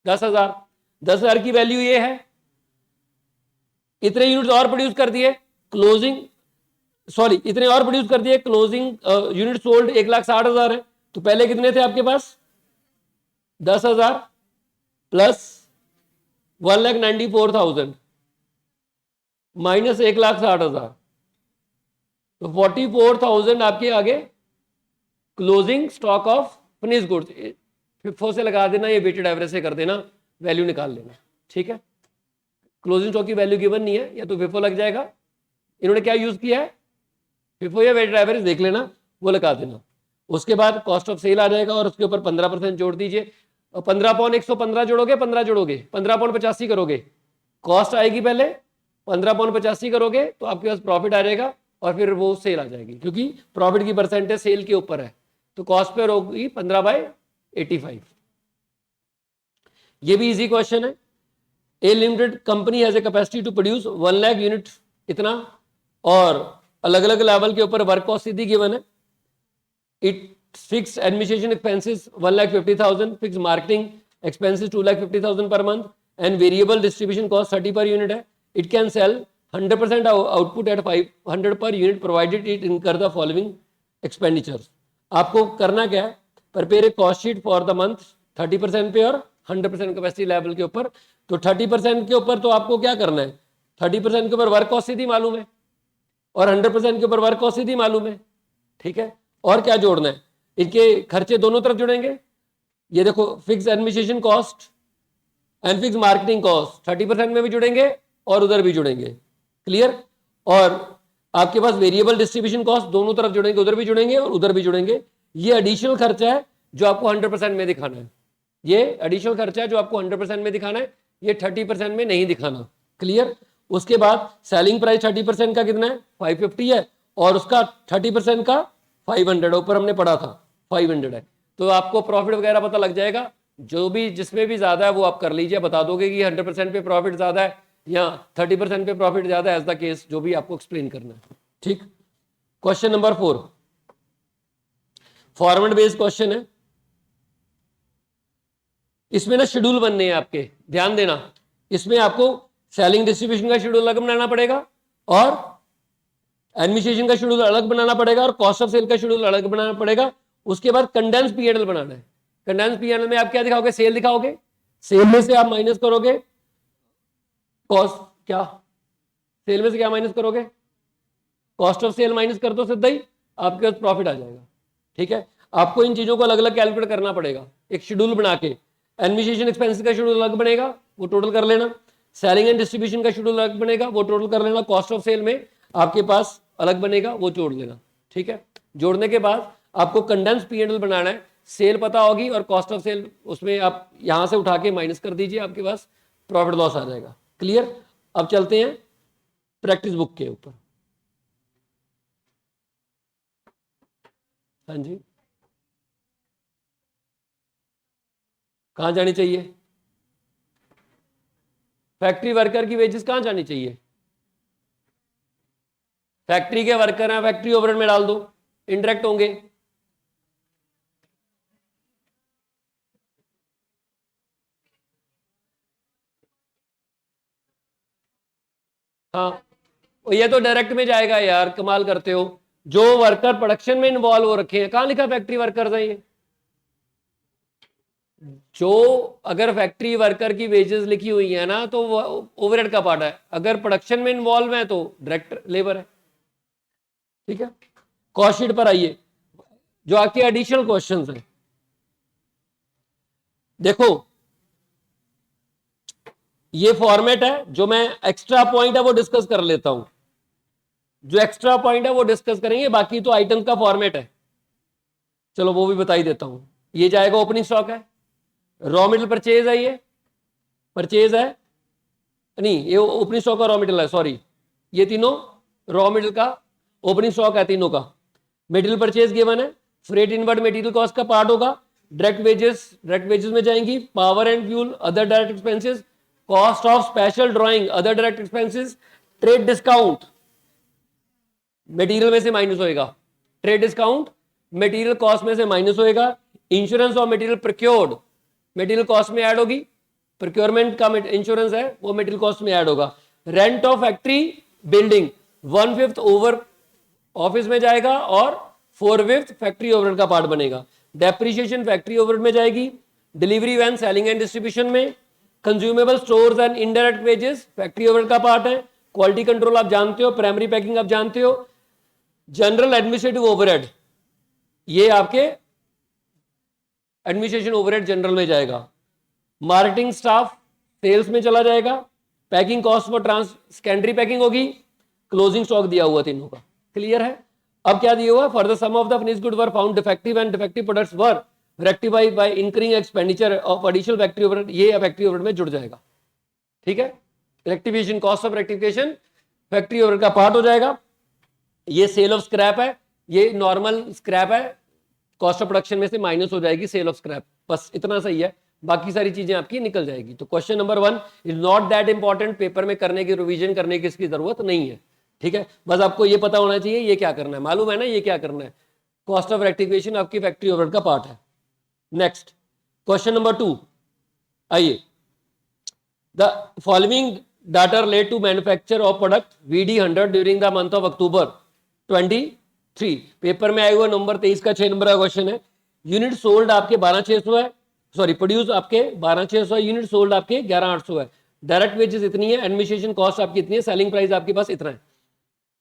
10,000। 10,000 की वैल्यू ये है, इतने यूनिट और प्रोड्यूस कर दिए, क्लोजिंग सॉरी इतने और प्रोड्यूस कर दिए, क्लोजिंग यूनिट सोल्ड 1,60,000 है। तो पहले कितने थे आपके पास? 10,000 प्लस 1,94,000 माइनस 1,60,000, तो 44,000 आपके आगे closing stock of finish goods. FIFO से लगा देना, ये वेटेड एवरेज से कर देना, वैल्यू निकाल लेना। ठीक है, क्लोजिंग स्टॉक की वैल्यू गिवन नहीं है, या तो FIFO लग जाएगा। इन्होंने क्या यूज किया है, FIFO या वेटेड एवरेज देख लेना, वो लगा देना। उसके बाद कॉस्ट ऑफ सेल आ जाएगा, और उसके ऊपर 15% जोड़ दीजिए। 15/115 जोड़ोगे, 15 जोड़ोगे, 15/85 करोगे, कॉस्ट आएगी पहले, 15/85 करोगे तो आपके पास प्रॉफिट आ जाएगा, और फिर वो सेल आ जाएगी, क्योंकि प्रॉफिट की परसेंटेज सेल के ऊपर है, तो कॉस्ट पे होगी 15/85। ये भी इजी क्वेश्चन है। A limited company has a capacity to produce 1 lakh unit इतना, और अलग अलग लेवल के ऊपर वर्क कॉस्ट सीधी गिवन है। It fix administration expenses 1,50,000, fix marketing expenses 2,50,000 per month, and variable distribution cost 30 per unit है। It can sell 100% output at 500 per unit provided it incur the following expenditures. आपको करना क्या है, prepare a cost sheet for the month 30% पे और 100% capacity level के ऊपर। तो 30% के ऊपर तो आपको क्या करना है, 30% के ऊपर वर्क कॉस्ट सीधी मालूम है, और 100% के ऊपर वर्क कॉस्ट सीधी मालूम है। ठीक है, और क्या जोड़ना है, इनके खर्चे दोनों तरफ जुड़ेंगे। ये देखो, fix administration cost and fix marketing cost 30% में भी जुड़ेंगे और उधर भी जुड़ेंगे। क्लियर, और आपके पास वेरिएबल डिस्ट्रीब्यूशन कॉस्ट दोनों तरफ जुड़ेंगे, उधर भी जुड़ेंगे और उधर भी जुड़ेंगे। ये एडिशनल खर्चा है जो आपको 100% में दिखाना है, ये एडिशनल खर्चा है जो आपको 100% में दिखाना है, ये 30% में नहीं दिखाना। क्लियर, उसके बाद सेलिंग प्राइस 30% का कितना है, 550 है, और उसका 30% का 500 है, ऊपर हमने पढ़ा था 500 है। तो आपको प्रॉफिट वगैरह पता लग जाएगा, जो भी जिसमें भी ज्यादा है वो आप कर लीजिए, बता दोगे कि 100% पे प्रॉफिट ज्यादा है या 30% पे प्रॉफिट ज्यादा है, एज द केस जो भी आपको एक्सप्लेन करना है। ठीक, question number 4 format based question है। इसमें ना शेड्यूल बनने हैं आपके, ध्यान देना। इसमें आपको सेलिंग डिस्ट्रीब्यूशन का शेड्यूल अलग बनाना पड़ेगा, और एडमिनिस्ट्रेशन का शेड्यूल अलग बनाना पड़ेगा, और कॉस्ट ऑफ सेल का शेड्यूल अलग बनाना पड़ेगा। उसके बाद कंडेंस P&L बनाना है। कंडेंस P&L में आप क्या दिखाओगे, सेल दिखाओगे, सेल में से आप माइनस करोगे कॉस्ट क्या, सेल में से क्या माइनस करोगे, कॉस्ट ऑफ सेल माइनस कर दो, सीधा ही आपके पास प्रॉफिट आ जाएगा। ठीक है, आपको इन चीजों को अलग अलग कैलकुलेट करना पड़ेगा, एक शेड्यूल बना के। एडमिनिस्ट्रेशन एक्सपेंसेस का शेड्यूल अलग बनेगा, वो टोटल कर लेना। सेलिंग एंड डिस्ट्रीब्यूशन का शेड्यूल अलग बनेगा, वो टोटल कर लेना। कॉस्ट ऑफ सेल में आपके पास अलग बनेगा, वो जोड़ लेना। ठीक है, जोड़ने के बाद आपको कंडेंस P&L बनाना है। सेल पता होगी और कॉस्ट ऑफ सेल उसमें आप यहां से उठा के माइनस कर दीजिए, आपके पास प्रॉफिट लॉस आ जाएगा। क्लियर। अब चलते हैं प्रैक्टिस बुक के ऊपर। हाँ जी, कहां जानी चाहिए, फैक्ट्री वर्कर की वेजेस कहां जानी चाहिए, फैक्ट्री के वर्कर हैं, फैक्ट्री ओवरहेड में डाल दो, इंडायरेक्ट होंगे। हाँ, ये तो डायरेक्ट में जाएगा यार, कमाल करते हो। जो वर्कर प्रोडक्शन में इन्वॉल्व हो रखे हैं, कहां लिखा फैक्ट्री वर्कर्स हैं ये, जो अगर फैक्ट्री वर्कर की वेजेस लिखी हुई है ना तो वो ओवरहेड का पार्ट है, अगर प्रोडक्शन में इन्वॉल्व है तो डायरेक्ट लेबर है। ठीक है, कॉस्ट शीट पर आइए, जो आपके एडिशनल क्वेश्चंस हैं। देखो ये फॉर्मेट है, जो मैं एक्स्ट्रा पॉइंट है वो डिस्कस कर लेता हूं, जो एक्स्ट्रा पॉइंट है वो डिस्कस करेंगे, बाकी तो आइटम का फॉर्मेट है। चलो वो भी बता ही देता हूं। ये जाएगा ओपनिंग स्टॉक है, रॉ मटेरियल परचेज है, ये परचेज है, नहीं ये ओपनिंग स्टॉक का रॉ मटेरियल है, सॉरी, ये तीनों रॉ मटेरियल का ओपनिंग स्टॉक है तीनों का। मटेरियल परचेज गिवन है, फ्रेट इनवर्ड मटेरियल कॉस्ट का पार्ट होगा, डायरेक्ट वेजेस में जाएंगी, power and fuel, other direct expenses, cost of special drawing, other direct expenses, trade discount material में से माइनस होएगा, ट्रेड डिस्काउंट मटेरियल कॉस्ट में से माइनस होएगा, insurance of material procured material cost में ऐड होगी, प्रोक्योरमेंट का इंश्योरेंस है वो मटेरियल कॉस्ट में ऐड होगा, rent of factory building 1/5 over office में जाएगा और 4/5 फैक्ट्री ओवरहेड का पार्ट बनेगा, डेप्रिसिएशन फैक्ट्री ओवरहेड में जाएगी, delivery van selling and distribution में, consumable stores and indirect wages factory overhead का पार्ट है, क्वालिटी कंट्रोल आप जानते हो, प्राइमरी पैकिंग आप जानते हो, जनरल एडमिनिस्ट्रेटिव ओवरहेड ये आपके एडमिनिस्ट्रेशन ओवरहेड जनरल में जाएगा, मार्केटिंग स्टाफ सेल्स में चला जाएगा, packing cost for secondary packing होगी, क्लोजिंग स्टॉक दिया हुआ तीनों का। क्लियर है। अब क्या दिया हुआ, for the sum of the finished good were found defective and defective products were rectified by incurring expenditure of additional factory overhead, ये फैक्ट्री ओवरहेड में जुड़ जाएगा। ठीक है, rectification cost of rectification factory overhead का पार्ट हो जाएगा। ये सेल ऑफ स्क्रैप है, ये नॉर्मल स्क्रैप है, कॉस्ट ऑफ प्रोडक्शन में से माइनस हो जाएगी सेल ऑफ स्क्रैप, बस इतना सही है, बाकी सारी चीजें आपकी निकल जाएगी। तो question number 1 is not that important, paper में करने की रिवीजन करने की इसकी जरूरत नहीं है। ठीक है, बस आपको ये पता होना चाहिए ये क्या करना है, मालूम है ना ये क्या करना है, कॉस्ट ऑफ रेक्टिफिकेशन आपकी फैक्ट्री ओवरहेड का पार्ट है। नेक्स्ट क्वेश्चन नंबर 2 आइए, the following data relate to manufacture of product VD100 during the month of October 23, paper में आया हुआ नंबर 23 का 6 नंबर का क्वेश्चन है। यूनिट सोल्ड आपके 12600 है, सॉरी प्रोड्यूस आपके 12600 है, यूनिट सोल्ड आपके 11800 है, डायरेक्ट वेजेस इतनी है, एडमिनिस्ट्रेशन कॉस्ट आपकी इतनी है, सेलिंग प्राइस आपके पास इतना है।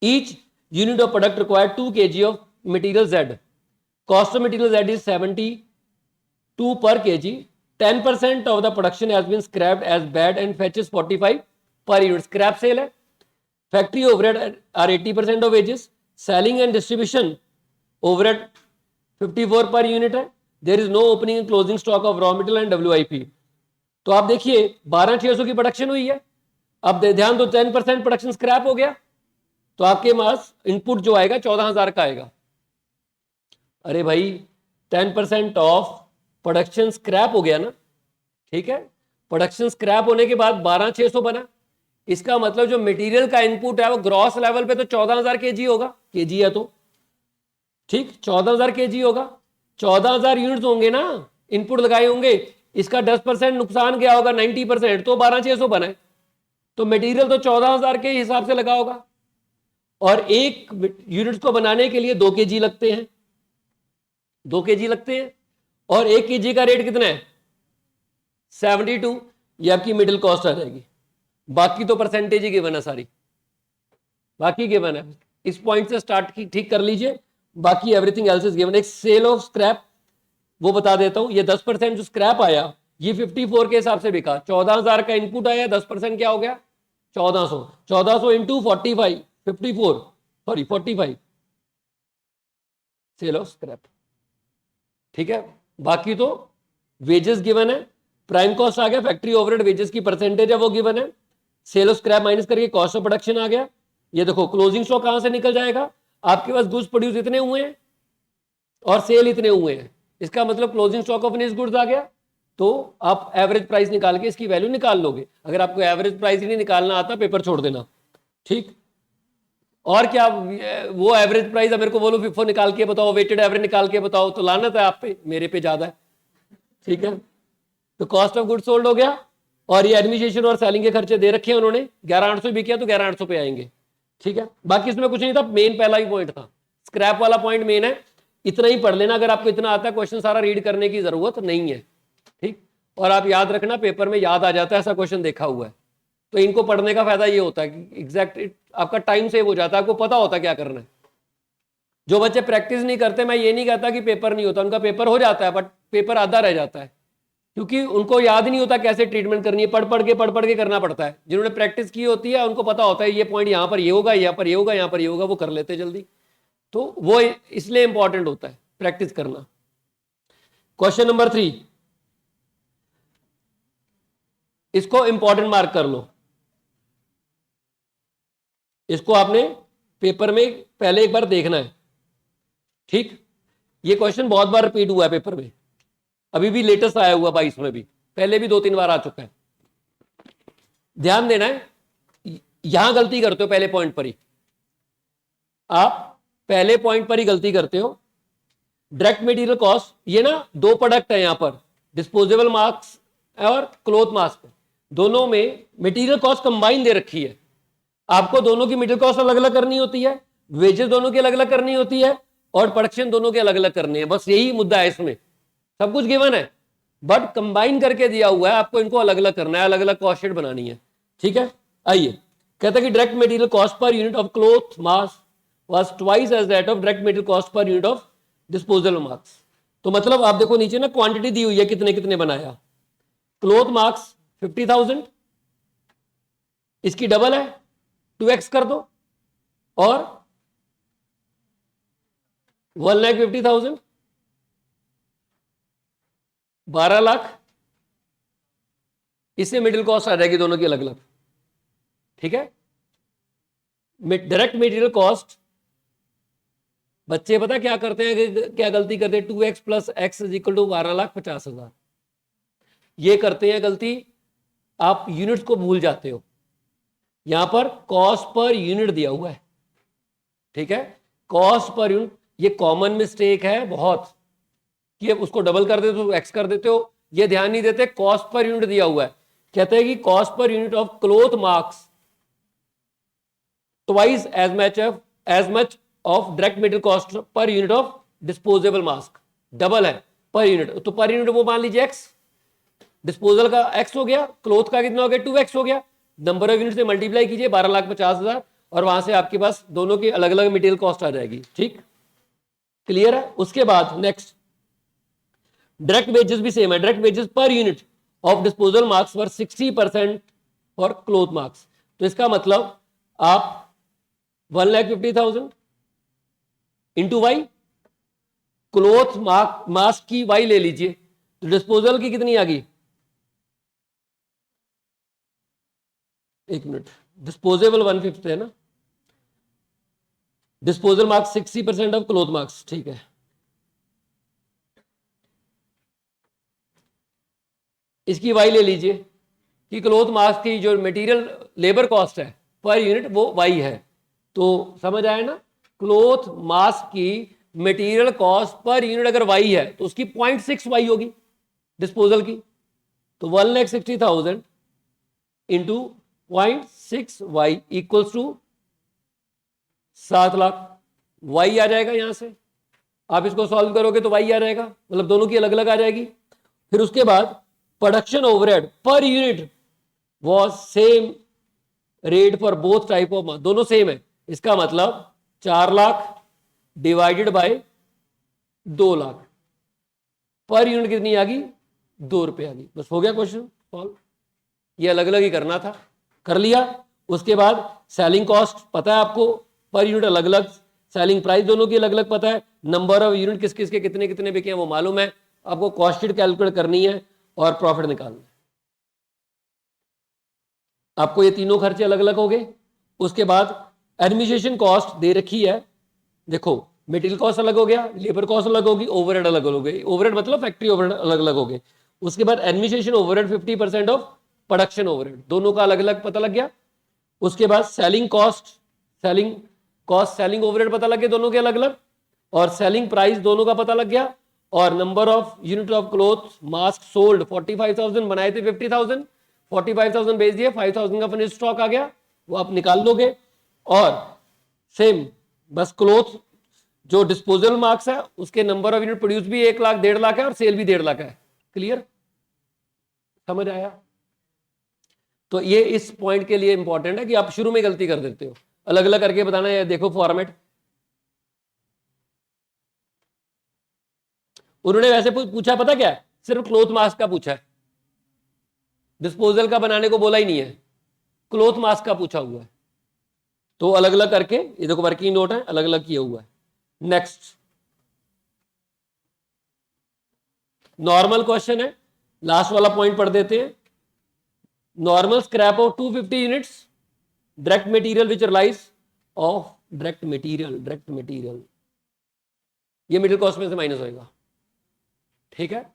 Each unit of product required 2 kg of material Z, cost of material Z is 72 per kg, 10% of the production has been scrapped as bad and fetches 45 per unit, scrap sale है, factory overhead are 80% of wages, selling and distribution overhead 54 per unit है, there is no opening and closing stock of raw material and WIP। तो आप देखिए 12600 की production हुई है, अब ध्यान दो 10% प्रोडक्शन स्क्रैप हो गया, तो आपके पास इनपुट जो आएगा 14000 का आएगा। अरे भाई 10% ऑफ प्रोडक्शन स्क्रैप हो गया ना, ठीक है, प्रोडक्शन स्क्रैप होने के बाद 12600 बना, इसका मतलब जो मटेरियल का इनपुट है वो ग्रॉस लेवल पे तो 14000 kg होगा, kg है तो ठीक 14000 kg होगा, 14000 यूनिट्स होंगे ना, इनपुट लगाए होंगे, इसका 10% नुकसान क्या होगा 90%, तो 12600 बना है, तो मटेरियल तो 14000 के हिसाब से लगा होगा, और एक यूनिट को बनाने के लिए 2 kg लगते हैं, 2 kg लगते हैं, और 1 kg का रेट कितना है 72, ये आपकी मिडिल कॉस्ट आ जाएगी। बाकी तो परसेंटेज ही गिवन है सारी, बाकी गिवन है। इस पॉइंट से स्टार्ट ठीक कर लीजिए, बाकी एवरीथिंग एल्स इज गिवन। एक सेल ऑफ स्क्रैप वो बता देता हूं, ये 10% जो स्क्रैप आया ये 54 के हिसाब से बिका। 14,000 का इनपुट आया, 10% क्या हो गया 1400। 1400 into 45, 54 sorry 45 sale of scrap. ठीक है, बाकी तो वेजेस गिवन है, प्राइम कॉस्ट आ गया, फैक्ट्री ओवरहेड वेजेस की परसेंटेज है वो गिवन है, सेल ऑफ स्क्रैप माइनस करके कॉस्ट ऑफ प्रोडक्शन आ गया। ये देखो क्लोजिंग स्टॉक कहां से निकल जाएगा, आपके पास गुड्स प्रोड्यूस इतने हुए हैं और सेल इतने हुए हैं, इसका मतलब closing stock of finished goods आ गया। तो आप एवरेज प्राइस निकाल के इसकी वैल्यू निकाल लोगे। अगर आपको एवरेज प्राइस ही नहीं निकालना आता पेपर छोड़ देना। ठीक, और क्या वो एवरेज प्राइस मेरे को बोलो फिफो निकाल के बताओ, वेटेड एवरेज निकाल के बताओ, तो लानत है आप पे, मेरे पे ज्यादा है। ठीक है, तो कॉस्ट ऑफ गुड सोल्ड हो गया, और ये एडमिनिस्ट्रेशन और सेलिंग के खर्चे दे रखे हैं उन्होंने, 11,800 भी किया तो 11,800 पे आएंगे। ठीक है, बाकी इसमें कुछ नहीं था, मेन पहला ही पॉइंट था, स्क्रैप वाला पॉइंट मेन है, इतना ही पढ़ लेना। अगर आपको इतना आता है क्वेश्चन सारा रीड करने की जरूरत नहीं है। ठीक, और आप याद रखना पेपर में याद आ जाता है, ऐसा क्वेश्चन देखा हुआ है। तो इनको पढ़ने का फायदा ये होता है कि एग्जैक्ट आपका टाइम सेव हो जाता है, आपको पता होता है क्या करना है। जो बच्चे प्रैक्टिस नहीं करते, मैं ये नहीं कहता कि पेपर नहीं होता, उनका पेपर हो जाता है, बट पेपर आधा रह जाता है, क्योंकि उनको याद नहीं होता कैसे ट्रीटमेंट करनी है, पढ़ पढ़ के करना पड़ता है। जिन्होंने प्रैक्टिस की होती है उनको पता होता है ये पॉइंट यहाँ पर ये होगा, यहाँ पर ये होगा, यहाँ पर ये होगा, वो कर लेते हैं जल्दी। तो वो इसलिए इंपॉर्टेंट होता है प्रैक्टिस करना। क्वेश्चन नंबर 3, इसको इंपॉर्टेंट मार्क कर लो, इसको आपने पेपर में पहले एक बार देखना है। ठीक, ये क्वेश्चन बहुत बार रिपीट हुआ है पेपर में, अभी भी लेटेस्ट आया हुआ 22 में भी, पहले भी 2-3 बार आ चुका है। ध्यान देना है, यहां गलती करते हो पहले पॉइंट पर ही, आप पहले पॉइंट पर ही गलती करते हो। डायरेक्ट मटेरियल कॉस्ट, ये ना दो प्रोडक्ट है यहां पर, डिस्पोजेबल मास्क और क्लोथ मास्क, दोनों में मटेरियल कॉस्ट कंबाइन दे रखी है। आपको दोनों की मटेरियल कॉस्ट अलग अलग करनी होती है, वेजेस दोनों की अलग अलग करनी होती है, और प्रोडक्शन दोनों के अलग अलग करने हैं। बस यही मुद्दा है इसमें, सब कुछ गिवन है बट कंबाइन करके दिया हुआ है, आपको इनको अलग अलग करना है, अलग अलग कॉस्ट शीट बनानी है। ठीक है, आइए, कहता है कि direct material cost per unit of cloth mask was twice as that of direct material cost per unit of disposable mask. तो मतलब आप देखो नीचे ना क्वांटिटी दी हुई है, कितने कितने बनाया। क्लोथ मास्क 50,000, इसकी डबल है 2x कर दो, और 1,50,000 12 लाख, इससे मिडिल कॉस्ट आ जाएगी दोनों की अलग अलग। ठीक है, डायरेक्ट मटेरियल कॉस्ट, बच्चे पता क्या करते हैं, क्या गलती करते हैं, 2x plus x is equal to 12,50,000, ये करते हैं गलती, आप यूनिट्स को भूल जाते हो। यहां पर कॉस्ट पर यूनिट दिया हुआ है। ठीक है, कॉस्ट पर यूनिट, ये कॉमन मिस्टेक है बहुत, कि उसको डबल कर देते हो एक्स कर देते हो, ये ध्यान नहीं देते, कॉस्ट पर यूनिट दिया हुआ है। कहते हैं कि cost per unit of cloth marks twice as much of direct material cost per unit of disposable mask, double है पर यूनिट, तो पर यूनिट वो मान लीजिए एक्स, डिस्पोजल का एक्स हो गया, क्लोथ का कितना हो गया 2x हो गया, नंबर ऑफ यूनिट से मल्टीप्लाई कीजिए 12,50,000, और वहां से आपके पास दोनों की अलग अलग मटेरियल कॉस्ट आ जाएगी। ठीक, क्लियर है। उसके बाद नेक्स्ट, डायरेक्ट वेजेस भी सेम है, डायरेक्ट वेजेस पर unit of disposal marks were 60% for cloth marks. तो इसका मतलब आप 1,50,000 इंटू वाई, क्लोथ मास्क की वाई ले लीजिए, तो डिस्पोजल की कितनी आ गई, एक मिनट, डिस्पोजेबल 1/5 है ना, disposal marks 60% of cloth marks. ठीक है, इसकी वाई ले लीजिए कि क्लोथ मास्क की जो मटेरियल लेबर कॉस्ट है पर यूनिट वो वाई है। तो समझ आया ना, क्लोथ मास्क की मटेरियल कॉस्ट पर यूनिट अगर वाई है तो उसकी 0.6 वाई होगी डिस्पोजल की, तो 1,60,000 into 0.6 Y equals to 7 lakh, Y आ जाएगा। यहां से आप इसको सॉल्व करोगे तो वाई आ जाएगा, मतलब दोनों की अलग अलग आ जाएगी। फिर उसके बाद production overhead per unit was same rate for both type of, दोनों सेम है, इसका मतलब 4 lakh divided by 2 lakh, per unit कितनी आ गई, 2 रुपये आ गई। बस हो गया क्वेश्चन सॉल्व। ये अलग अलग ही करना था, कर लिया। उसके बाद सेलिंग कॉस्ट पता है आपको, पर यूनिट अलग अलग, सेलिंग प्राइस दोनों की अलग अलग पता है, नंबर ऑफ यूनिट किस किस के कितने कितने बिके हैं वो मालूम है आपको, कॉस्ट शीट कैलकुलेट करनी है और प्रॉफिट निकालना है। आपको ये तीनों खर्चे अलग अलग हो गए। उसके बाद एडमिनिस्ट्रेशन कॉस्ट दे रखी है, देखो मटेरियल कॉस्ट अलग हो गया, लेबर कॉस्ट अलग होगी, ओवरहेड अलग हो गए, ओवरहेड मतलब फैक्ट्री ओवरहेड अलग अलग हो गए। उसके बाद administration overhead 50% of production overhead, दोनों का अलग अलग पता लग गया। उसके बाद सेलिंग कॉस्ट, सेलिंग ओवरहेड पता लग गया दोनों के अलग अलग, और सेलिंग प्राइस दोनों का पता लग गया, और number of unit of cloth mask sold 45,000 बनाए थे 50,000, 45,000 बेच दिए, 5,000 का फिनिश स्टॉक आ गया, वो आप निकाल लोगे। और सेम बस क्लोथ जो डिस्पोजल मार्क्स है उसके नंबर ऑफ यूनिट प्रोड्यूस भी 1 लाख 1.5 लाख है और सेल भी 1.5 लाख है। क्लियर, समझ आया? तो ये इस पॉइंट के लिए इंपॉर्टेंट है कि आप शुरू में गलती कर देते हो, अलग अलग करके बताना है। देखो फॉर्मेट, उन्होंने वैसे पूछा पता क्या है, सिर्फ क्लोथ मास्क का पूछा है, डिस्पोजल का बनाने को बोला ही नहीं है, क्लोथ मास्क का पूछा हुआ है। तो अलग अलग करके, ये देखो वर्किंग नोट है, अलग अलग किया हुआ है। नेक्स्ट नॉर्मल क्वेश्चन है, लास्ट वाला पॉइंट पढ़ देते हैं। Normal scrap of 250 units, direct material which realise of direct material, ये मिडिल कॉस्ट में से माइनस होएगा, ठीक है।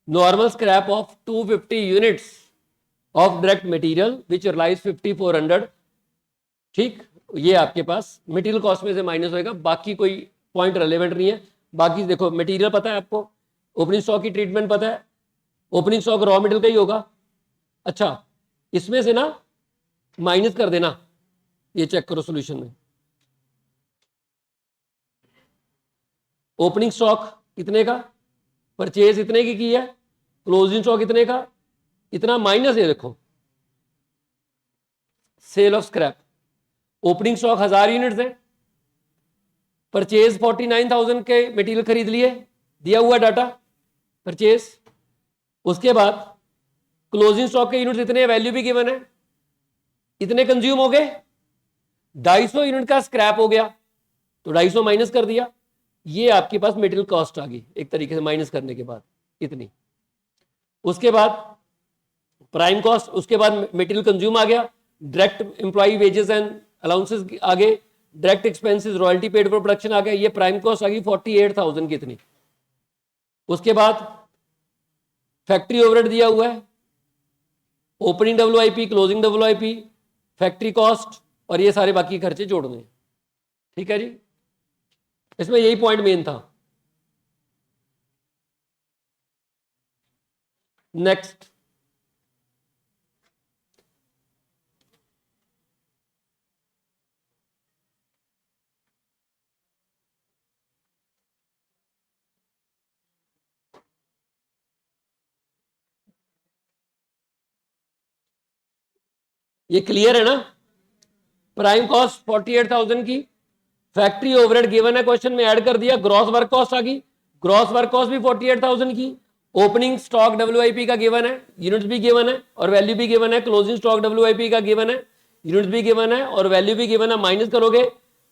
Normal scrap of 250 units of direct material which realise 5400, ठीक, ये आपके पास मटेरियल कॉस्ट में से माइनस होएगा, बाकी कोई पॉइंट रेलेवेंट नहीं है। बाकी देखो मटेरियल पता है आपको, ओपनिंग स्टॉक की ट्रीटमेंट पता है, ओपनिंग स्टॉक रॉ मटेरियल का ही होगा। अच्छा, इसमें से ना माइनस कर देना, ये चेक करो सॉल्यूशन में, ओपनिंग स्टॉक कितने का, परचेज इतने की है, क्लोजिंग स्टॉक इतने का, इतना माइनस है, देखो sale of scrap, opening stock 1000 units है, परचेज 49,000 के मटेरियल खरीद लिए, दिया हुआ डाटा परचेज। उसके बाद क्लोजिंग स्टॉक के यूनिट्स इतने, वैल्यू भी गिवन है, इतने कंज्यूम हो गए, 250 यूनिट का स्क्रैप हो गया, तो 250 माइनस कर दिया, ये आपके पास मटेरियल कॉस्ट आ गई एक तरीके से माइनस करने के बाद इतनी। उसके बाद प्राइम कॉस्ट, उसके बाद मटेरियल कंज्यूम आ गया, direct employ wages and allowances आ गए, direct expenses royalty paid for production आ गया, ये प्राइम कॉस्ट आ गई 48,000 की इतनी। उसके बाद फैक्ट्री ओवरहेड दिया हुआ है, opening WIP, closing WIP, factory cost, और ये सारे बाकी खर्चे जोड़ने हैं, ठीक है जी। इसमें यही पॉइंट मेन था। नेक्स्ट ये क्लियर है ना, प्राइम कॉस्ट 48,000 की, फैक्ट्री ओवरहेड गिवन है क्वेश्चन में, ऐड कर दिया, ग्रॉस वर्क कॉस्ट आ गई, ग्रॉस वर्क कॉस्ट भी 48,000 की, ओपनिंग स्टॉक डब्ल्यूआईपी का गिवन है, यूनिट्स भी गिवन है और वैल्यू भी गिवन है, क्लोजिंग स्टॉक डब्ल्यूआईपी का गिवन है, यूनिट्स भी गिवन है और वैल्यू भी गिवन है, माइनस करोगे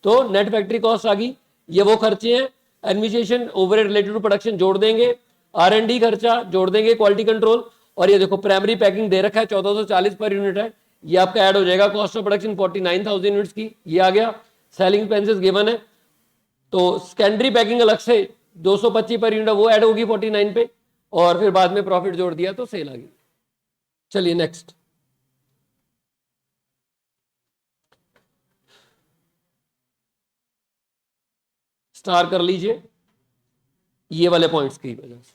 तो नेट फैक्ट्री कॉस्ट आ गई। ये वो खर्चे हैं, administration overhead related to production जोड़ देंगे, R&D खर्चा जोड़ देंगे, क्वालिटी कंट्रोल, और ये देखो प्राइमरी पैकिंग दे रखा है 1440 पर यूनिट है, ये आपका ऐड हो जाएगा, कॉस्ट ऑफ प्रोडक्शन 49,000 यूनिट्स की, ये आ गया, सेलिंग एक्सपेंसेस गिवन है, तो सेकेंडरी पैकिंग अलग से 225 पर यूनिट वो ऐड होगी 49 पे, और फिर बाद में प्रॉफिट जोड़ दिया तो सेल आ गई। चलिए नेक्स्ट, स्टार कर लीजिए ये वाले पॉइंट्स की वजह से,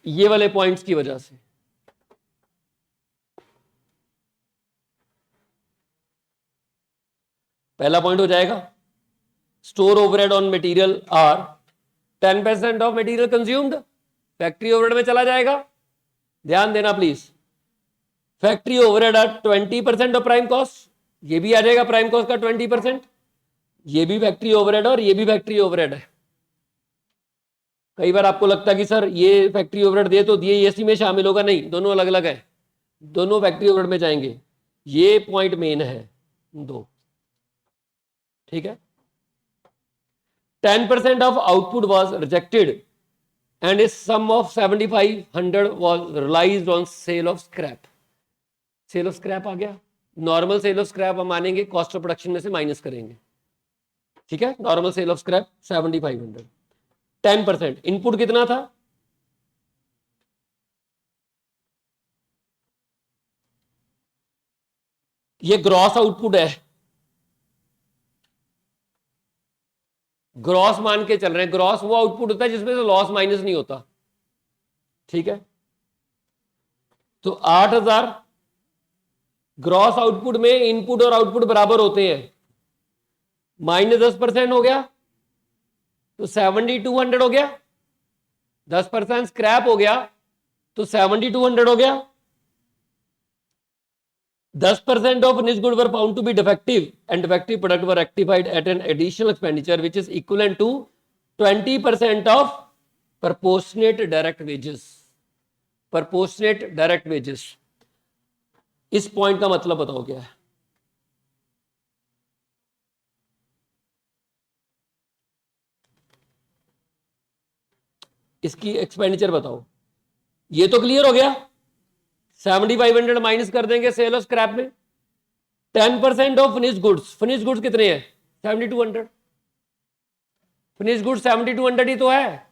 ये वाले पॉइंट्स की वजह से। पहला पॉइंट हो जाएगा, store overhead on material are 10% of material consumed, factory overhead में चला जाएगा, ध्यान देना please. Factory overhead 20% of prime cost, ये भी आ जाएगा प्राइम कॉस्ट का 20%, ये भी फैक्ट्री ओवरहेड और ये भी फैक्ट्री ओवरहेड है। कई बार आपको लगता है कि सर ये फैक्ट्री ओवरहेड दे तो दिए, इसी में शामिल होगा, नहीं, दोनों अलग अलग है, दोनों फैक्ट्री ओवरहेड में जाएंगे। ये पॉइंट मेन है दो, ठीक है। 10% of output was rejected and a sum of 7500 was realised on sale of scrap. Sale of scrap आ गया, नॉर्मल सेल ऑफ स्क्रैप हम मानेंगे, कॉस्ट ऑफ प्रोडक्शन में से माइनस करेंगे, ठीक है। Normal sale of scrap 7500, 10%। Input कितना था? ये ग्रॉस आउटपुट है, ग्रॉस मान के चल रहे हैं। ग्रॉस वो आउटपुट होता है जिसमें से लॉस माइनस नहीं होता, ठीक है। तो 8000 ग्रॉस आउटपुट में इनपुट और आउटपुट बराबर होते हैं, माइनस 10% हो गया तो 7200 हो गया, 10% स्क्रैप हो गया तो 7200 हो गया। 10% of finished good were found to be defective and defective product were rectified at an additional expenditure which is equivalent to 20% of proportionate direct wages। proportionate direct wages, इस पॉइंट का मतलब बताओ क्या है? इसकी एक्सपेंडिचर बताओ। ये तो क्लियर हो गया, 7500 माइनस कर देंगे सेल ऑफ स्क्रैप में। 10% of finish goods, finish goods कितने हैं? 7200, फिनिश गुड्स 7200 ही तो है।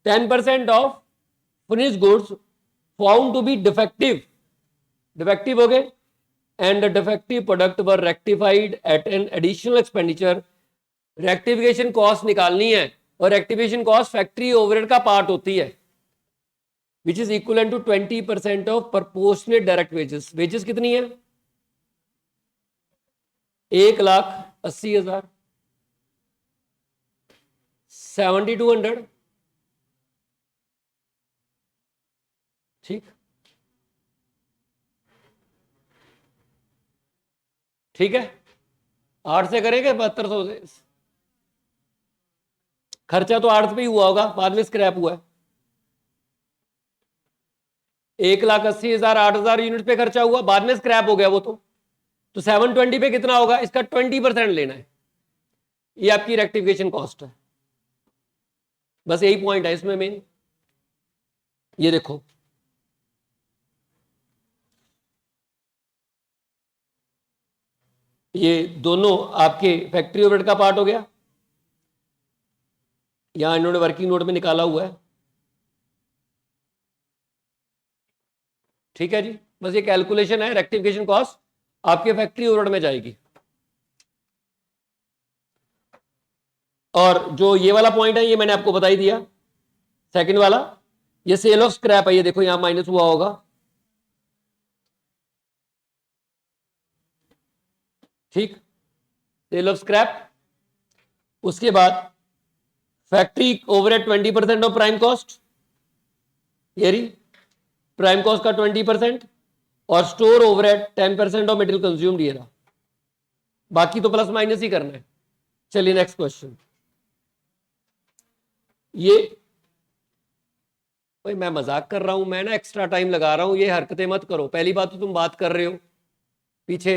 10% of finish goods found to be defective, defective हो गए, and defective product were rectified at an additional expenditure. Rectification cost निकालनी है, और रेक्टिफिकेशन कॉस्ट फैक्ट्री ओवरहेड का पार्ट होती है, which is equal to 20% of proportionate direct wages. Wages कितनी है? 1,80,000, 7200, ठीक, ठीक है। 8 से करेंगे 7200 से, खर्चा तो 8 पे ही हुआ होगा, बाद में स्क्रैप हुआ है। 1,80,000 8,000 यूनिट पे खर्चा हुआ, बाद में स्क्रैप हो गया वो तो 720 पे कितना होगा? इसका 20% लेना है, ये आपकी रेक्टिफिकेशन कॉस्ट है। बस यही पॉइंट है इसमें मेन। ये देखो, ये दोनों आपके फैक्ट्री ओवरहेड का पार्ट हो गया, यहां इन्होंने वर्किंग नोट में निकाला हुआ है, ठीक है जी। बस ये कैलकुलेशन है, रेक्टिफिकेशन कॉस्ट आपके फैक्ट्री ओवरहेड में जाएगी। और जो ये वाला पॉइंट है ये मैंने आपको बता ही दिया, सेकंड वाला, ये सेल ऑफ स्क्रैप है, ये देखो यहां माइनस हुआ होगा, ठीक, सेल ऑफ स्क्रैप। उसके बाद factory overhead 20% of prime cost, ये रही प्राइम कॉस्ट का 20%, और store overhead 10% of material consumed, ये रहा। बाकी तो प्लस माइनस ही करना है। चलिए नेक्स्ट क्वेश्चन। ये भाई मैं मजाक कर रहा हूं, मैं ना एक्स्ट्रा टाइम लगा रहा हूं, ये हरकतें मत करो। पहली बात तो तुम बात कर रहे हो पीछे,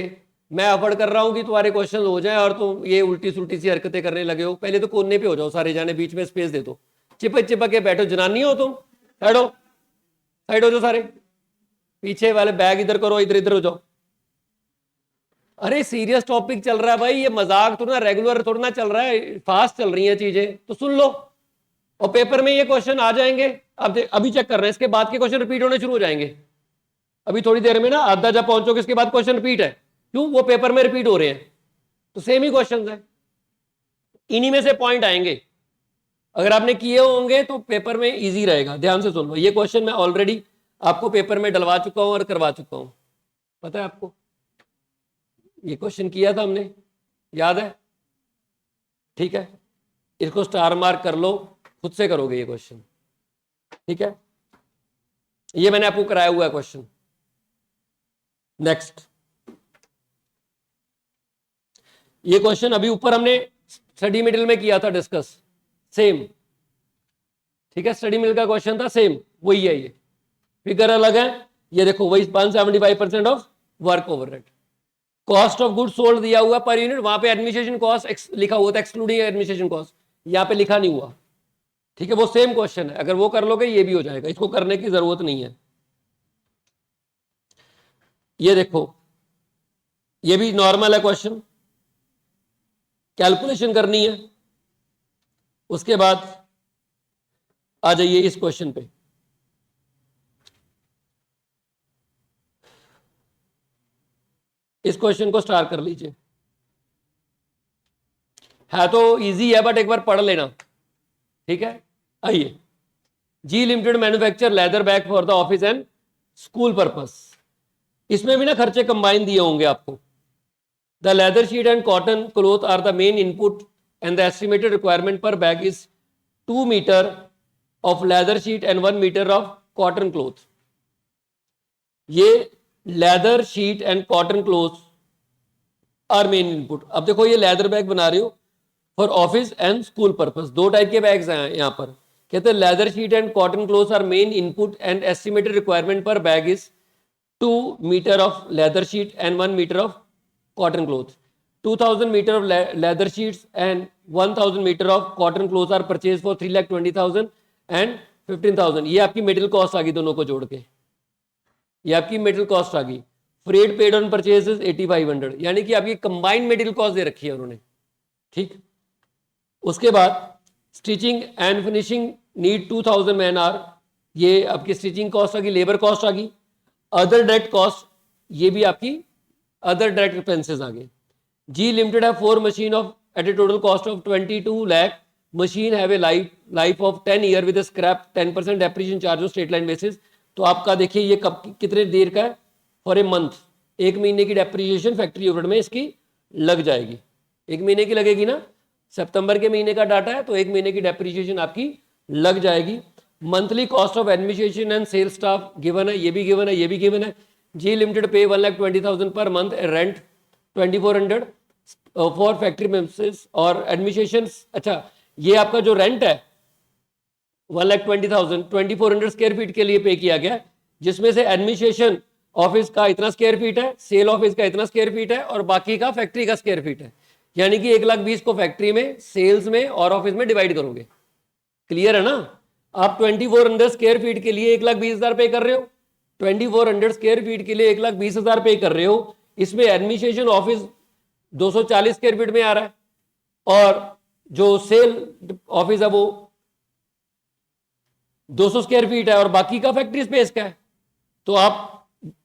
मैं अफर्ड कर रहा हूं कि तुम्हारे क्वेश्चन हो जाए और तुम ये उल्टी सुल्टी सी हरकतें करने लगे हो। पहले तो कोने पे हो जाओ सारे जाने, बीच में स्पेस दे दो, चिपक चिपक के बैठो, जनानी हो तुम, साइड हो जाओ सारे, पीछे वाले बैग इधर करो, इधर इधर हो जाओ। अरे सीरियस टॉपिक चल रहा है भाई, ये मजाक थोड़ा ना, रेगुलर थोड़ा ना चल रहा है, फास्ट चल रही है चीजें, तो सुन लो। और पेपर में ये क्वेश्चन आ जाएंगे, अब अभी चेक कर रहे हैं, इसके बाद के क्वेश्चन रिपीट होने शुरू हो जाएंगे। अभी थोड़ी देर में ना आधा जब पहुंचोगे इसके बाद क्वेश्चन रिपीट है, क्यों? वो पेपर में रिपीट हो रहे हैं, तो सेम ही क्वेश्चन है, इन्हीं में से पॉइंट आएंगे। अगर आपने किए होंगे तो पेपर में इजी रहेगा। ध्यान से सुन लो, ये क्वेश्चन मैं ऑलरेडी आपको पेपर में डलवा चुका हूं और करवा चुका हूं, पता है आपको, ये क्वेश्चन किया था हमने, याद है? ठीक है, इसको स्टार मार्क कर लो, खुद से करोगे ये क्वेश्चन, ठीक है? ये मैंने आपको कराया हुआ है क्वेश्चन, नेक्स्ट, ये क्वेश्चन अभी ऊपर हमने स्टडी मिडिल में किया था डिस्कस, सेम, ठीक है, स्टडी मिडिल का क्वेश्चन था, सेम वही है, ये फिगर अलग है, ये देखो वही 175% of work overhead. Cost of goods sold दिया हुआ पर यूनिट, वहां पे एडमिनिस्ट्रेशन कॉस्ट लिखा हुआ था, एक्सक्लूडिंग एडमिनिस्ट्रेशन कॉस्ट, यहां पे लिखा नहीं हुआ, ठीक है, वो सेम क्वेश्चन है, अगर वो कर लोगे ये भी हो जाएगा, इसको करने की जरूरत नहीं है। ये देखो, ये भी नॉर्मल है क्वेश्चन, कैलकुलेशन करनी है। उसके बाद आ जाइए इस क्वेश्चन पे, इस क्वेश्चन को स्टार्ट कर लीजिए, है तो इजी है बट एक बार पढ़ लेना, ठीक है। आइए, G limited manufacture leather bag for the office and school purpose, इसमें भी ना खर्चे कंबाइन दिए होंगे आपको। The leather sheet and cotton cloth are the main input and the estimated requirement per bag is 2 metre of leather sheet and 1 metre of cotton cloth. ये leather sheet and cotton cloth are main input. अब देखो, ये leather bag बना रहे हो for office and school purpose, दो type के bags हैं यहाँ पर, कहते हैं leather sheet and cotton cloth are main input and estimated requirement per bag is 2 metre of leather sheet and 1 metre of cotton cloth. 2000 metre of leather sheets and 1000 metre of cotton cloth are purchase for 3,20,000 and 15,000। ये आपकी middle cost आ गई, दोनों को जोड़ के ये आपकी middle cost आ गई। Freight paid on purchase is 8,500, यानी कि आपकी कंबाइंड मिडिल कॉस्ट दे रखी है उन्होंने, ठीक। उसके बाद stitching and finishing need 2,000 man hour, ये आपकी स्टिचिंग कॉस्ट आ गई, लेबर कॉस्ट आ गई। अदर डायरेक्ट कॉस्ट, ये भी आपकी अदर डायरेक्ट एक्सपेंसेस आ गए। जी लिमिटेड है 4 machine of at a total cost of 22 lakh, machine have a life of 10 year with scrap 10% depreciation charge of straight line basis. तो आपका देखिए ये कब कितने देर का है, फॉर ए मंथ, एक महीने की डेप्रिसिएशन फैक्ट्री ओवरहेड में इसकी लग जाएगी, एक महीने की लगेगी ना, सितंबर के महीने का डाटा है तो एक महीने की डेप्रिसिएशन आपकी लग जाएगी। Monthly cost of administration and sales staff given है, ये भी गिवन है, ये भी गिवन है। जी लिमिटेड पे 1,20,000 per month, rent 2,400 for factory premises और एडमिनिस्ट्रेशन। अच्छा, ये आपका जो रेंट है 1,20,000 2,400 स्क्वायर फीट के लिए पे किया गया, जिसमें से एडमिनिस्ट्रेशन ऑफिस का इतना स्क्वायर फीट है, सेल ऑफिस का इतना स्क्वायर फीट है और बाकी का फैक्ट्री का स्क्वायर फीट है, यानी कि 1,20,000 को फैक्ट्री में, सेल्स में और ऑफिस में डिवाइड करोगे। क्लियर है ना? आप 2,400 स्क्वायर फीट के लिए 1,20,000 पे कर रहे हो, 2,400 स्क्वायर फीट के लिए 1,20,000 पे कर रहे हो, इसमें एडमिनिस्ट्रेशन ऑफिस 240 स्क्वायर फीट में आ रहा है और जो सेल ऑफिस है वो 200 स्क्वायर फीट है और बाकी का फैक्ट्री स्पेस का है। तो आप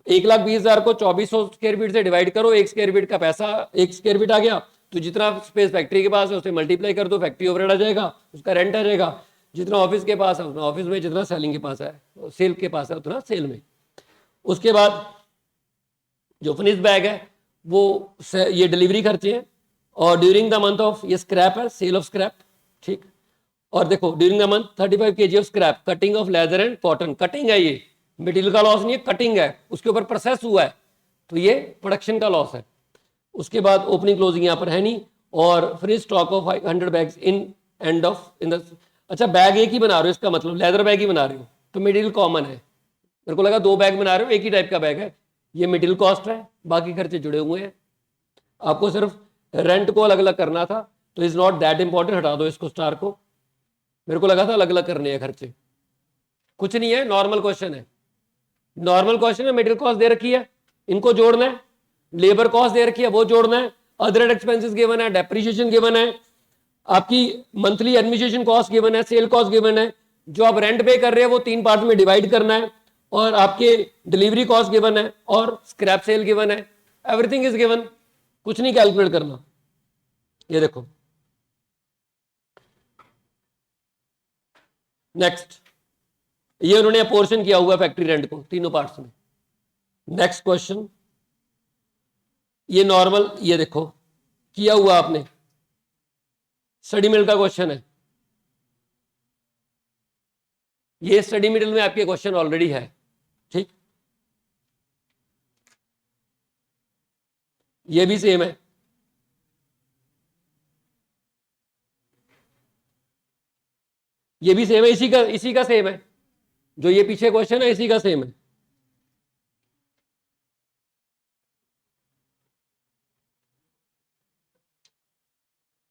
1,20,000 को 2,400 स्क्वायर फीट से डिवाइड करो, 1 स्क्वायर फीट का पैसा 1 स्क्वायर फीट आ गया, तो जितना स्पेस फैक्ट्री के पास है उसे मल्टीप्लाई कर दो, फैक्ट्री ओवरहेड आ जाएगा, उसका रेंट आ जाएगा। जितना ऑफिस के पास है उतना ऑफिस में, जितना सेलिंग के पास है, सेल के पास है उतना सेल में। उसके बाद जो फिनिश बैग है वो ये डिलीवरी खर्चे हैं और ड्यूरिंग द मंथ ऑफ, ये स्क्रैप है, सेल ऑफ स्क्रैप, ठीक। और देखो during the month 35 kg of scrap, cutting of leather and cotton, cutting है, ये मटेरियल का लॉस नहीं है, कटिंग है, उसके ऊपर प्रोसेस हुआ है तो ये प्रोडक्शन का लॉस है। उसके बाद ओपनिंग क्लोजिंग यहाँ पर है नहीं, और free stock of 500 bags in end of in the. अच्छा, बैग एक ही बना रहे हो, इसका मतलब लेदर बैग ही बना रहे हो तो मटेरियल कॉमन है, मेरे को लगा 2 बैग बना रहे हो, एक ही टाइप का बैग है, ये मटेरियल कॉस्ट है, बाकी खर्चे जुड़े हुए हैं। आपको सिर्फ रेंट को अलग अलग करना था तो इज नॉट दैट इंपॉर्टेंट, हटा दो इसको स्टार को, मेरे को लगा था अलग अलग करने हैं खर्चे, कुछ नहीं है, नॉर्मल क्वेश्चन है, नॉर्मल क्वेश्चन है। मटेरियल कॉस्ट दे रखी है, इनको जोड़ना है, लेबर कॉस्ट दे रखी है वो जोड़ना है, अदर एक्सपेंसेस गिवन है, डेप्रिसिएशन गिवन है, आपकी मंथली एडमिनिस्ट्रेशन कॉस्ट गिवन है, सेल कॉस्ट गिवन है, जो आप रेंट पे कर रहे हैं वो 3 पार्ट में डिवाइड करना है, और आपके डिलीवरी कॉस्ट गिवन है और स्क्रैप सेल गिवन है, एवरीथिंग इज गिवन, कुछ नहीं कैलकुलेट करना। ये देखो नेक्स्ट, ये उन्होंने पोर्शन किया हुआ फैक्ट्री रेंट को तीनों पार्ट्स में। नेक्स्ट क्वेश्चन, ये नॉर्मल, ये देखो किया हुआ आपने, स्टडी मिडल का क्वेश्चन है, ये स्टडी मिडल में आपके क्वेश्चन ऑलरेडी है, ठीक। ये भी सेम है, ये भी सेम है, इसी का सेम है, जो ये पीछे क्वेश्चन है इसी का सेम है।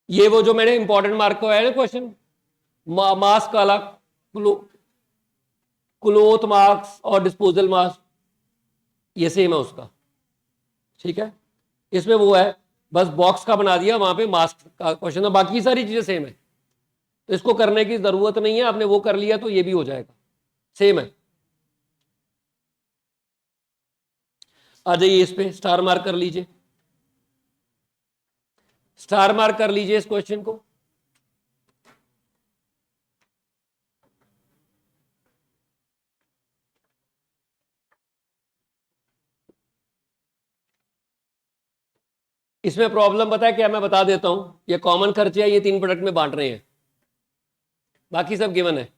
ये वो जो मैंने इंपॉर्टेंट मार्क को है ना क्वेश्चन, मास काला, क्लोथ मार्क्स और डिस्पोजल मास, ये सेम है उसका, ठीक है। इसमें वो है, बस बॉक्स का बना दिया, वहां पे मास्क का क्वेश्चन है, बाकी सारी चीजें सेम है, तो इसको करने की जरूरत नहीं है, आपने वो कर लिया तो ये भी हो जाएगा, सेम है। आ जाइए इस पे स्टार मार्क कर लीजिए, स्टार मार्क कर लीजिए इस क्वेश्चन को। इसमें प्रॉब्लम पता है क्या, मैं बता देता हूं, ये कॉमन खर्चे है, ये 3 प्रोडक्ट में बांट रहे हैं, बाकी सब गिवन है।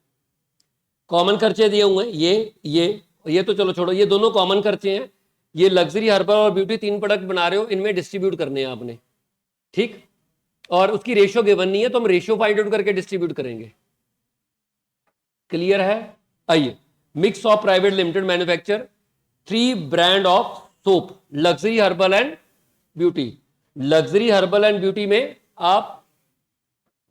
कॉमन खर्चे दिए हुए हैं, ये तो चलो छोड़ो, ये दोनों कॉमन खर्चे हैं, ये लग्जरी, हर्बल और ब्यूटी 3 प्रोडक्ट बना रहे हो, इनमें डिस्ट्रीब्यूट करने हैं आपने, ठीक। और उसकी रेशियो गिवन नहीं है, तो हम रेशियो फाइंड आउट करके डिस्ट्रीब्यूट करेंगे, क्लियर है। आइए, mix of private limited manufacture 3 brand of soap, luxury, herbal and beauty. Luxury, herbal and beauty में आप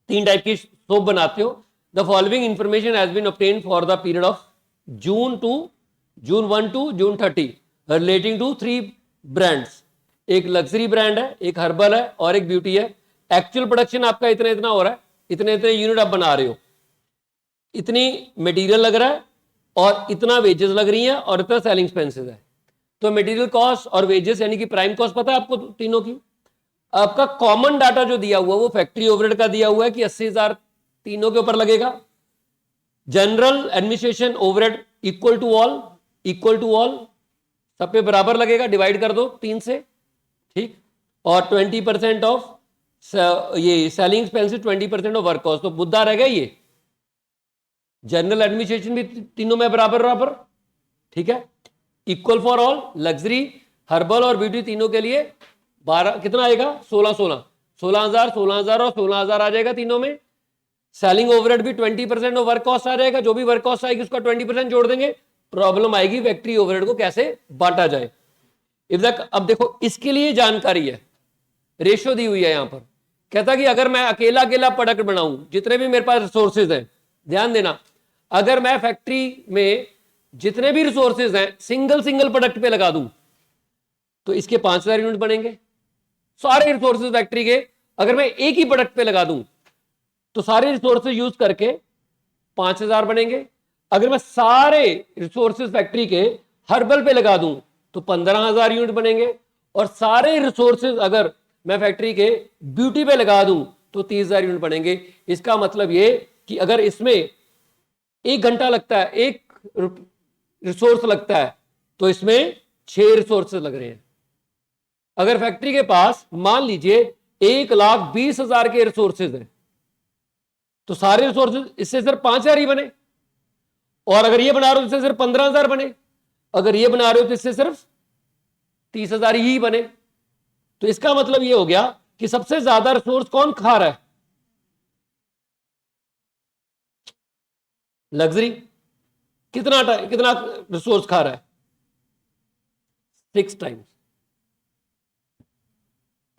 3 टाइप की सोप बनाते हो। The following information has been obtained for the period of June 1 to June 30 relating to 3 brands. एक luxury brand है, एक herbal है और एक ब्यूटी है। एक्चुअल प्रोडक्शन आपका इतना इतना हो रहा है, इतने इतने यूनिट आप बना रहे हो, इतनी मटेरियल लग रहा है और इतना वेजेस लग रही हैं और इतना सेलिंग एक्सपेंसेस है। तो मटेरियल कॉस्ट और वेजेस यानी कि प्राइम कॉस्ट पता है आपको तीनों की। आपका कॉमन डाटा जो दिया हुआ वो फैक्ट्री ओवरहेड का दिया हुआ है कि 80,000 तीनों के ऊपर लगेगा। General administration overhead equal to all, सब पे बराबर लगेगा, डिवाइड कर दो 3 से, ठीक। और 20% ऑफ ये selling expenses, 20% of work cost, तो मुद्दा रह गया ये। जनरल एडमिनिस्ट्रेशन भी तीनों में बराबर बराबर, ठीक है। Equal for all, luxury, herbal और ब्यूटी तीनों के लिए 12 कितना आएगा, 16,000 और 16,000 आ जाएगा तीनों में। सेलिंग ओवरहेड भी 20% ऑफ वर्क कॉस्ट आ जाएगा, जो भी वर्क कॉस्ट आएगी उसका 20% जोड़ देंगे। प्रॉब्लम आएगी फैक्ट्री ओवरहेड को कैसे बांटा जाए। अब देखो इसके लिए जानकारी है, रेशियो दी हुई है यहां पर। कहता कि अगर मैं अकेला अकेला प्रोडक्ट बनाऊं, जितने भी मेरे पास रिसोर्सेज हैं, ध्यान देना, अगर मैं फैक्ट्री में जितने भी रिसोर्सेज हैं सिंगल प्रोडक्ट पे लगा दूं तो इसके 5,000 यूनिट बनेंगे। सारे रिसोर्सेज फैक्ट्री के अगर मैं एक ही प्रोडक्ट पे लगा दूं तो सारे रिसोर्सेज यूज करके 5,000 बनेंगे। अगर मैं सारे रिसोर्सेज फैक्ट्री के हर्बल पे लगा दूं तो 15,000 यूनिट बनेंगे। और सारे रिसोर्सेज अगर मैं फैक्ट्री के ब्यूटी पे लगा दूं तो 30,000 यूनिट बनेंगे। इसका मतलब ये कि अगर इसमें 1 घंटा लगता है, 1 रिसोर्स लगता है, तो इसमें 6 रिसोर्सेज लग रहे हैं। अगर फैक्ट्री के पास मान लीजिए 1,20,000 के रिसोर्सेज हैं तो सारे रिसोर्सेज इससे सिर्फ 5,000 ही बने। और अगर ये बना रहे हो तो इससे सिर्फ 15,000 बने। अगर ये बना रहे हो तो इससे सिर्फ 30,000 ही बने। तो इसका मतलब ये हो गया कि सबसे ज्यादा रिसोर्स कौन खा रहा है, लग्जरी। कितना रिसोर्स खा रहा है, 6 टाइम्स,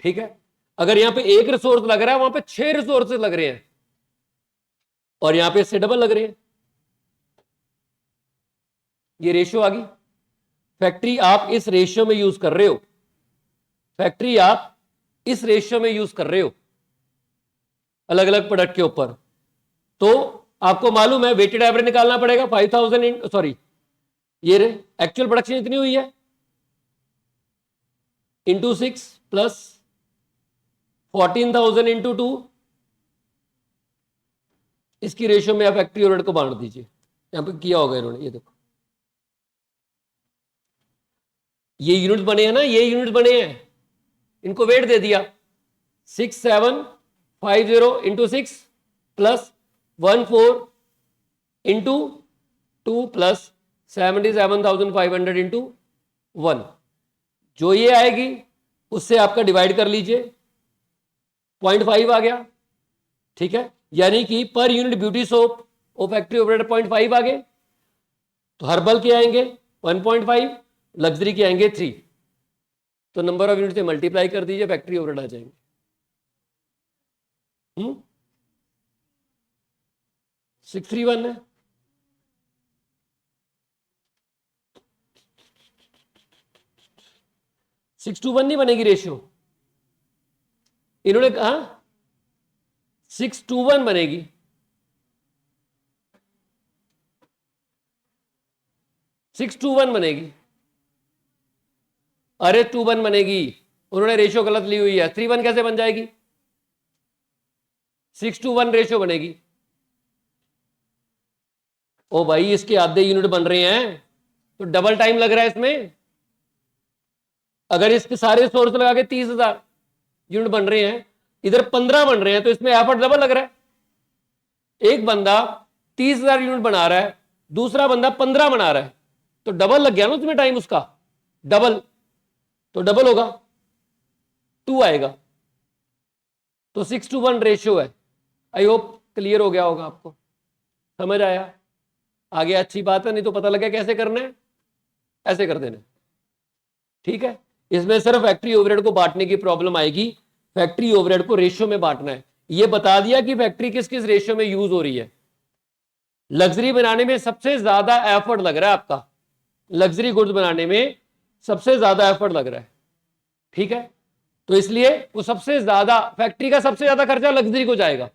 ठीक है। अगर यहां पे 1 रिसोर्स लग रहा है, वहां पे 6 रिसोर्सेज लग रहे हैं और यहां पे इससे डबल लग रहे हैं। ये रेशियो आ गई। फैक्ट्री आप इस रेशियो में यूज कर रहे हो, फैक्ट्री आप इस रेशियो में यूज कर रहे हो अलग अलग प्रोडक्ट के ऊपर। तो आपको मालूम है वेटेड एवरेज निकालना पड़ेगा 5,000 सॉरी ये एक्चुअल प्रोडक्शन इतनी हुई है इंटू 6 प्लस 14,000 इंटू 2, इसकी रेशियो में आप फैक्ट्री ओवरहेड को बांट दीजिए। यहां पे किया होगा इन्होंने, ये देखो ये यूनिट बने हैं ना, ये यूनिट बने हैं, इनको वेट दे दिया 6,750 into 6 plus 14 into 2 plus 77,500 into 1। जो ये आएगी उससे आपका डिवाइड कर लीजिए, 0.5 आ गया, ठीक है। यानी कि पर यूनिट ब्यूटी सोप वो फैक्ट्री ओवरहेड 0.5 आ गए, तो हर्बल के आएंगे 1.5, लग्जरी के आएंगे 3, तो नंबर ऑफ यूनिट से मल्टीप्लाई कर दीजिए, फैक्ट्री ओवरहेड आ जाएंगे। 631 है, 6:1 नहीं बनेगी रेशियो, इन्होंने कहा 6:1 बनेगी, 6:1 बनेगी, अरे 2:1 बनेगी, उन्होंने रेशियो गलत ली हुई है। 3:1 कैसे बन जाएगी? 6:1 रेशियो बनेगी। ओ भाई, इसके आधे यूनिट बन रहे हैं तो डबल टाइम लग रहा है इसमें। अगर इसके सारे सोर्स लगा के 30,000 यूनिट बन रहे हैं, इधर 15 बन रहे हैं, तो इसमें एफर्ट डबल लग रहा है। एक बंदा 30,000 यूनिट बना रहा है, दूसरा बंदा 15 बना रहा है, तो डबल लग गया ना उसमें टाइम, उसका डबल, तो डबल होगा, 2 आएगा। तो 6:1 रेशियो है। आई होप क्लियर हो गया होगा, आपको समझ आया? आगे अच्छी बात है, नहीं तो पता लगा कैसे करना है, ऐसे कर देना, ठीक है। इसमें सिर्फ फैक्ट्री ओवरहेड को बांटने की प्रॉब्लम आएगी, फैक्ट्री ओवरहेड को रेशियो में बांटना है। ये बता दिया कि फैक्ट्री किस किस रेशियो में यूज हो रही है। लग्जरी बनाने में सबसे ज्यादा एफर्ट लग रहा है आपका, लग्जरी गुड्स बनाने में सबसे ज्यादा एफर्ट लग रहा है, ठीक है। तो इसलिए वो सबसे ज्यादा, फैक्ट्री का सबसे ज्यादा खर्चा लग्जरी को जाएगा,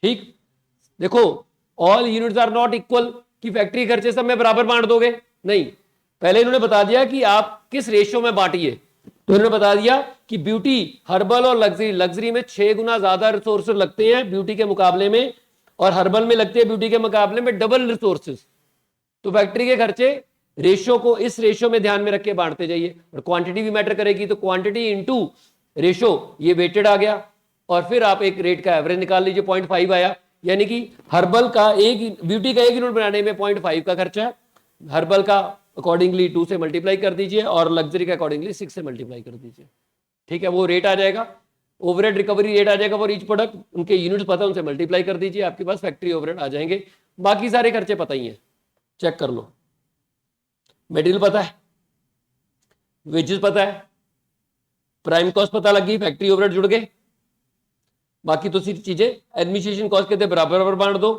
ठीक। देखो, all units are not equal, कि फैक्ट्री खर्चे सब में बराबर बांट दोगे, नहीं। पहले इन्होंने बता दिया कि आप किस रेशियो में बांटिए, तो इन्होंने बता दिया कि ब्यूटी, हर्बल और लग्जरी, लग्जरी में 6 गुना ज्यादा रिसोर्सेज लगते हैं ब्यूटी के मुकाबले में, और हर्बल में लगते हैं ब्यूटी के मुकाबले में डबल रिसोर्सेज। तो फैक्ट्री के खर्चे रेशियो को इस रेशियो में ध्यान में रख के बांटते जाइए, और क्वांटिटी भी मैटर करेगी, तो क्वांटिटी इनटू रेशियो, ये वेटेड आ गया, और फिर आप एक रेट का एवरेज निकाल लीजिए, 0.5 आया। यानी कि हर्बल का एक, ब्यूटी का 1 यूनिट बनाने में 0.5 का खर्चा है, हर्बल का अकॉर्डिंगली 2 से मल्टीप्लाई कर दीजिए, और लग्जरी का अकॉर्डिंगली 6 से मल्टीप्लाई कर दीजिए, ठीक है। वो रेट आ जाएगा, ओवरहेड रिकवरी रेट आ जाएगा फॉर ईच प्रोडक्ट, उनके यूनिट्स पता है, उनसे मल्टीप्लाई कर दीजिए, आपके पास फैक्ट्री ओवरहेड आ जाएंगे। बाकी सारे खर्चे पता ही हैं, चेक कर लो। मटेरियल पता है, वेजेस पता है, प्राइम कॉस्ट पता लग गई, फैक्ट्री ओवरहेड जुड़ गए, बाकी तो सिर्फ चीजें एडमिनिस्ट्रेशन कॉस्ट कहते बराबर बराबर बांट दो,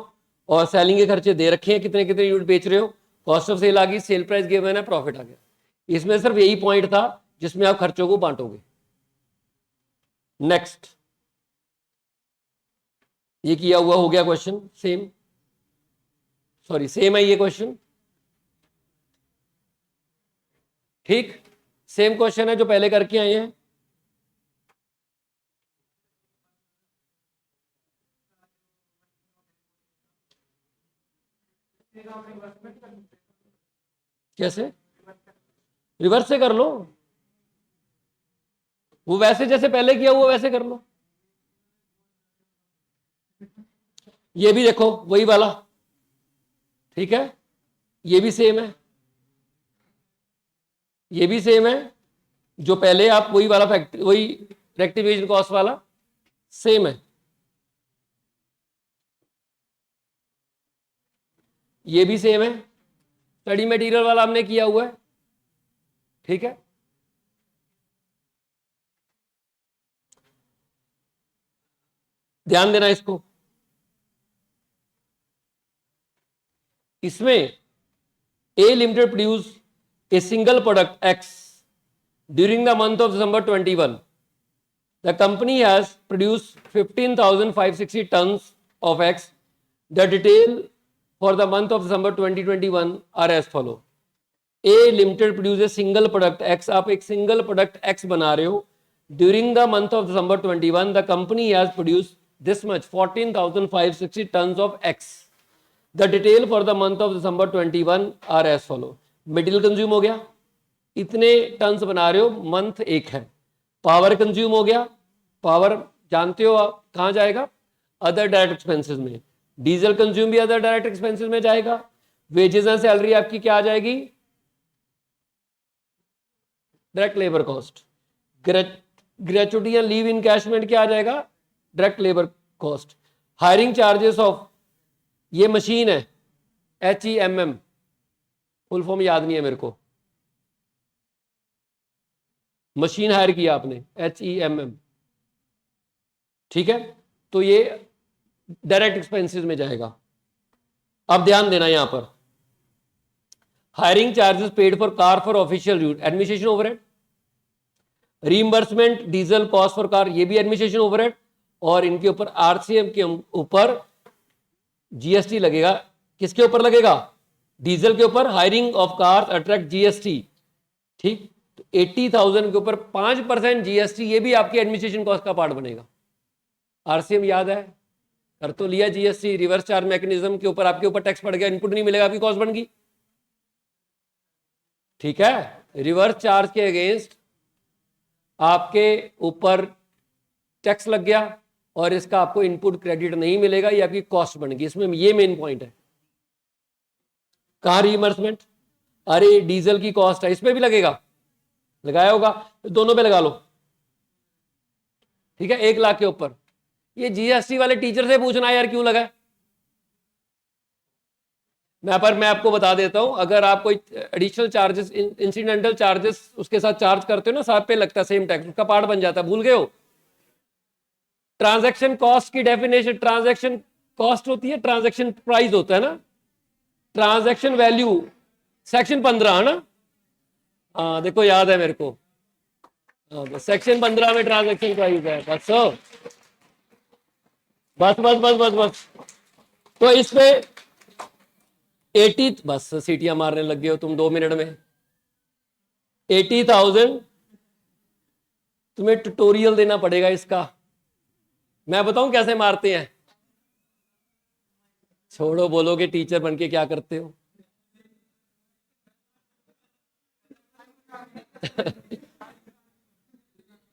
और सेलिंग के खर्चे दे रखे हैं, कितने कितने यूनिट बेच रहे हो, कॉस्ट ऑफ सेल आ गई, सेल प्राइस गिवन है, प्रॉफिट आ गया। इसमें सिर्फ यही पॉइंट था जिसमें आप खर्चों को बांटोगे। नेक्स्ट, ये किया हुआ हो गया क्वेश्चन, सेम, सॉरी सेम है ये क्वेश्चन, ठीक, सेम क्वेश्चन है जो पहले करके आए हैं। कैसे? रिवर्स से कर लो, वो वैसे जैसे पहले किया हुआ वैसे कर लो। ये भी देखो वही वाला, ठीक है, ये भी सेम है, ये भी सेम है, जो पहले आप वही वाला फैक्ट्री, वही रेक्टिफिकेशन कॉस्ट वाला सेम है, ये भी सेम है, स्टडी मटेरियल वाला हमने किया हुआ है, ठीक है। ध्यान देना इसको, इसमें a limited produce a single product X during the month of December 21. The company has produced 15,560 tons of X. The detail for the month of December 2021 are as follow. A Limited produces a single product X. आप एक single product X बना रहे हो. During the month of December 21, the company has produced this much 14,560 tons of X. The detail for the month of December 21 are as follow. Material consume हो गया, इतने turns बना रहे हो, मंथ एक है. पावर कंज्यूम हो गया, पावर जानते हो आप कहां जाएगा, अदर डायरेक्ट एक्सपेंसेस में. डीजल कंज्यूम भी अदर डायरेक्ट एक्सपेंसेस में जाएगा. वेजेस एंड सैलरी आपकी क्या आ जाएगी, डायरेक्ट लेबर कॉस्ट. ग्रेचुटी या लीव इनकैशमेंट क्या आ जाएगा, direct labour cost. Hiring charges of, ये मशीन है HEMM, फुल फॉर्म याद नहीं है मेरे को, मशीन हायर किया आपने HEMM, ठीक है, तो ये डायरेक्ट एक्सपेंसेस में जाएगा। अब ध्यान देना यहां पर, hiring charges paid for car for official use, administration overhead, reimbursement diesel cost for car, ये भी एडमिनिस्ट्रेशन ओवरहेड, और इनके ऊपर RCM के ऊपर GST लगेगा। किसके ऊपर लगेगा, डीजल के ऊपर, hiring of car attract GST, ठीक, तो 80,000 के ऊपर 5% GST, ये भी आपकी एडमिनिस्ट्रेशन कॉस्ट का पार्ट बनेगा। RCM याद है, कर तो लिया, GST रिवर्स चार्ज मैकेनिज्म के ऊपर आपके ऊपर टैक्स पड़ गया, इनपुट नहीं मिलेगा, आपकी कॉस्ट बन गई, ठीक है, रिवर्स चार्ज के अगेंस्ट आपके ऊपर टैक्स लग गया और इसका आपको इनपुट क्रेडिट नहीं मिलेगा, ये आपकी कॉस्ट बन गई। इसमें ये मेन पॉइंट है। कहां रीइंबर्समेंट, अरे डीजल की कॉस्ट है, इसमें भी लगेगा, लगाया होगा, तो दोनों पे लगा लो, ठीक है, 1 लाख के ऊपर। ये GST वाले टीचर से पूछना यार क्यों लगा, मैं आपको बता देता हूं, अगर आप कोई एडिशनल चार्जेस, इंसिडेंटल चार्जेस उसके साथ चार्ज करते हो ना, साथ पे लगता है सेम टैक्स, उसका पार्ट बन जाता है, भूल गए हो। ट्रांजैक्शन कॉस्ट की डेफिनेशन, ट्रांजैक्शन कॉस्ट होती है, ट्रांजैक्शन प्राइस होता है ना, ट्रांजैक्शन वैल्यू सेक्शन 15 है ना, हाँ देखो याद है मेरे को, सेक्शन 15 में ट्रांजैक्शन प्राइस है, बस। तो इस पे 80, बस सीटियां मारने लग गए हो तुम 2 मिनट में, 80,000 तुम्हें ट्यूटोरियल देना पड़ेगा इसका, मैं बताऊं कैसे मारते हैं, छोड़ो, बोलोगे टीचर बनके क्या करते हो।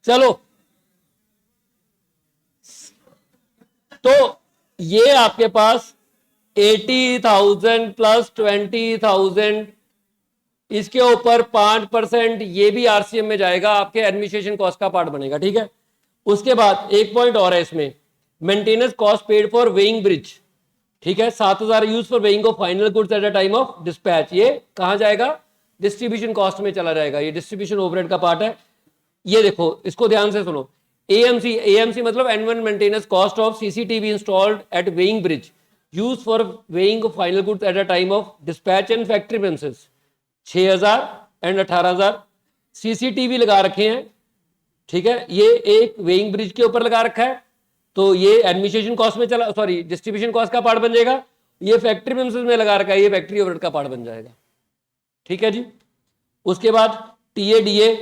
चलो, तो ये आपके पास 80,000 प्लस 20,000, इसके ऊपर 5% ये भी RCM में जाएगा, आपके एडमिनिस्ट्रेशन कॉस्ट का पार्ट बनेगा, ठीक है। उसके बाद एक पॉइंट और है इसमें, maintenance cost paid for weighing bridge, ठीक है, 7,000 use for weighing of final goods at a time of dispatch, ये कहां जाएगा, डिस्ट्रीब्यूशन कॉस्ट में चला जाएगा, ये डिस्ट्रीब्यूशन ओवरहेड का पार्ट है। ये देखो, इसको ध्यान से सुनो, AMC मतलब annual maintenance cost of CCTV installed eight weighing bridge use for weighing of final goods at a time of dispatch and factory premises, 6,000 and 18,000 CCTV लगा रखे हैं, ठीक है, ये एक वेइंग ब्रिज के ऊपर लगा रखा है, तो ये एडमिनिस्ट्रेशन कॉस्ट में चला, सॉरी डिस्ट्रीब्यूशन कॉस्ट का पार्ट बन जाएगा। ये फैक्ट्री प्रेमिसेस में लगा रखा है, ये फैक्ट्री ओवरहेड का पार्ट बन जाएगा, ठीक है जी। उसके बाद TADA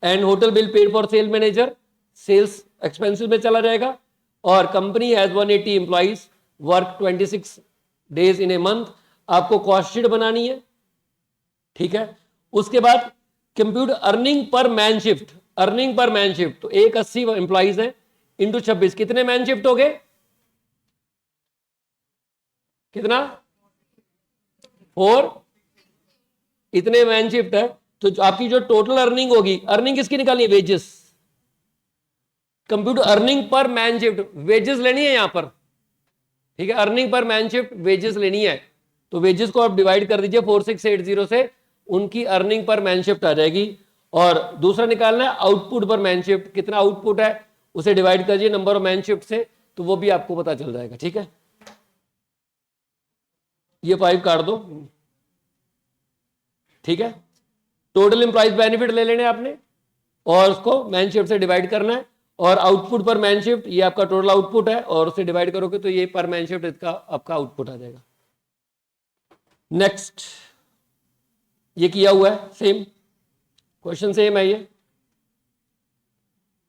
and hotel bill paid for sale manager, sales expenses में चला जाएगा। और company has 180 employees work 26 days in a month, आपको कॉस्ट शीट बनानी है, ठीक है। उसके बाद compute earning per man shift, earning per man shift, तो 180 एम्प्लॉइज है इंटू 26, कितने मैन शिफ्ट हो गए, कितना 4, इतने मैन शिफ्ट है, तो आपकी जो टोटल अर्निंग होगी, अर्निंग किसकी निकालनी है, wages, computer earning per man shift, wages लेनी है यहां पर, ठीक है, earning per man shift wages लेनी है, तो वेजेस को आप डिवाइड कर दीजिए 4680 से, उनकी अर्निंग पर मैन शिफ्ट आ जाएगी। और दूसरा निकालना है आउटपुट पर मैन शिफ्ट, कितना आउटपुट है उसे डिवाइड कर दीजिए नंबर ऑफ मैन शिफ्ट से, तो वो भी आपको पता चल जाएगा, ठीक है। ये 5 काट दो, ठीक है। टोटल एम्प्लॉइज बेनिफिट ले लेने आपने और उसको मैन शिफ्ट से डिवाइड करना है, और आउटपुट पर मैन शिफ्ट, ये आपका टोटल आउटपुट है, और उसे डिवाइड करोगे तो ये पर मैन शिफ्ट इसका आपका आउटपुट आ जाएगा। नेक्स्ट, ये किया हुआ है, सेम क्वेश्चन सेम है ये।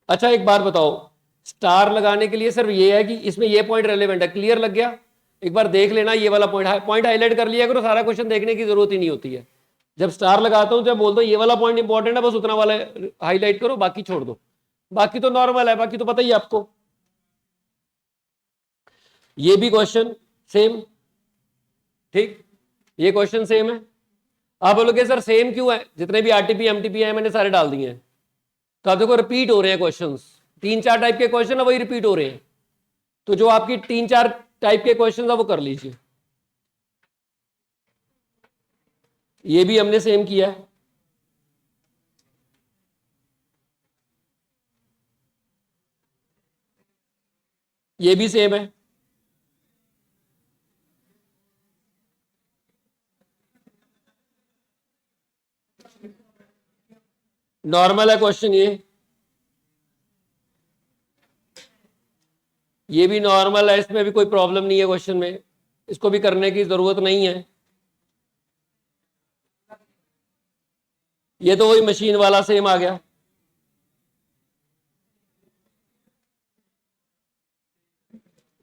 अच्छा एक बात बताओ, स्टार लगाने के लिए सिर्फ ये है कि इसमें ये पॉइंट रेलेवेंट है, क्लियर लग गया, एक बार देख लेना, ये वाला पॉइंट हाईलाइट कर लिया करो, सारा क्वेश्चन देखने की जरूरत ही नहीं होती है। जब स्टार लगाता हूं जब बोलता हूं ये वाला पॉइंट इंपॉर्टेंट है, बस उतना वाला हाईलाइट करो, बाकी छोड़ दो, बाकी तो नॉर्मल है, बाकी तो पता ही है आपको। ये भी क्वेश्चन सेम, ठीक, ये क्वेश्चन सेम है। आप बोलोगे सर सेम क्यों है, जितने भी RTP MTP है मैंने सारे डाल दिए हैं, तो आप देखो रिपीट हो रहे हैं क्वेश्चंस, 3-4 टाइप के क्वेश्चन है वही रिपीट हो रहे हैं, तो जो आपकी 3-4 टाइप के क्वेश्चन है वो कर लीजिए। ये भी हमने सेम किया है, ये भी सेम है। नॉर्मल है क्वेश्चन, ये भी नॉर्मल है, इसमें भी कोई प्रॉब्लम नहीं है क्वेश्चन में, इसको भी करने की जरूरत नहीं है। ये तो वही मशीन वाला सेम आ गया।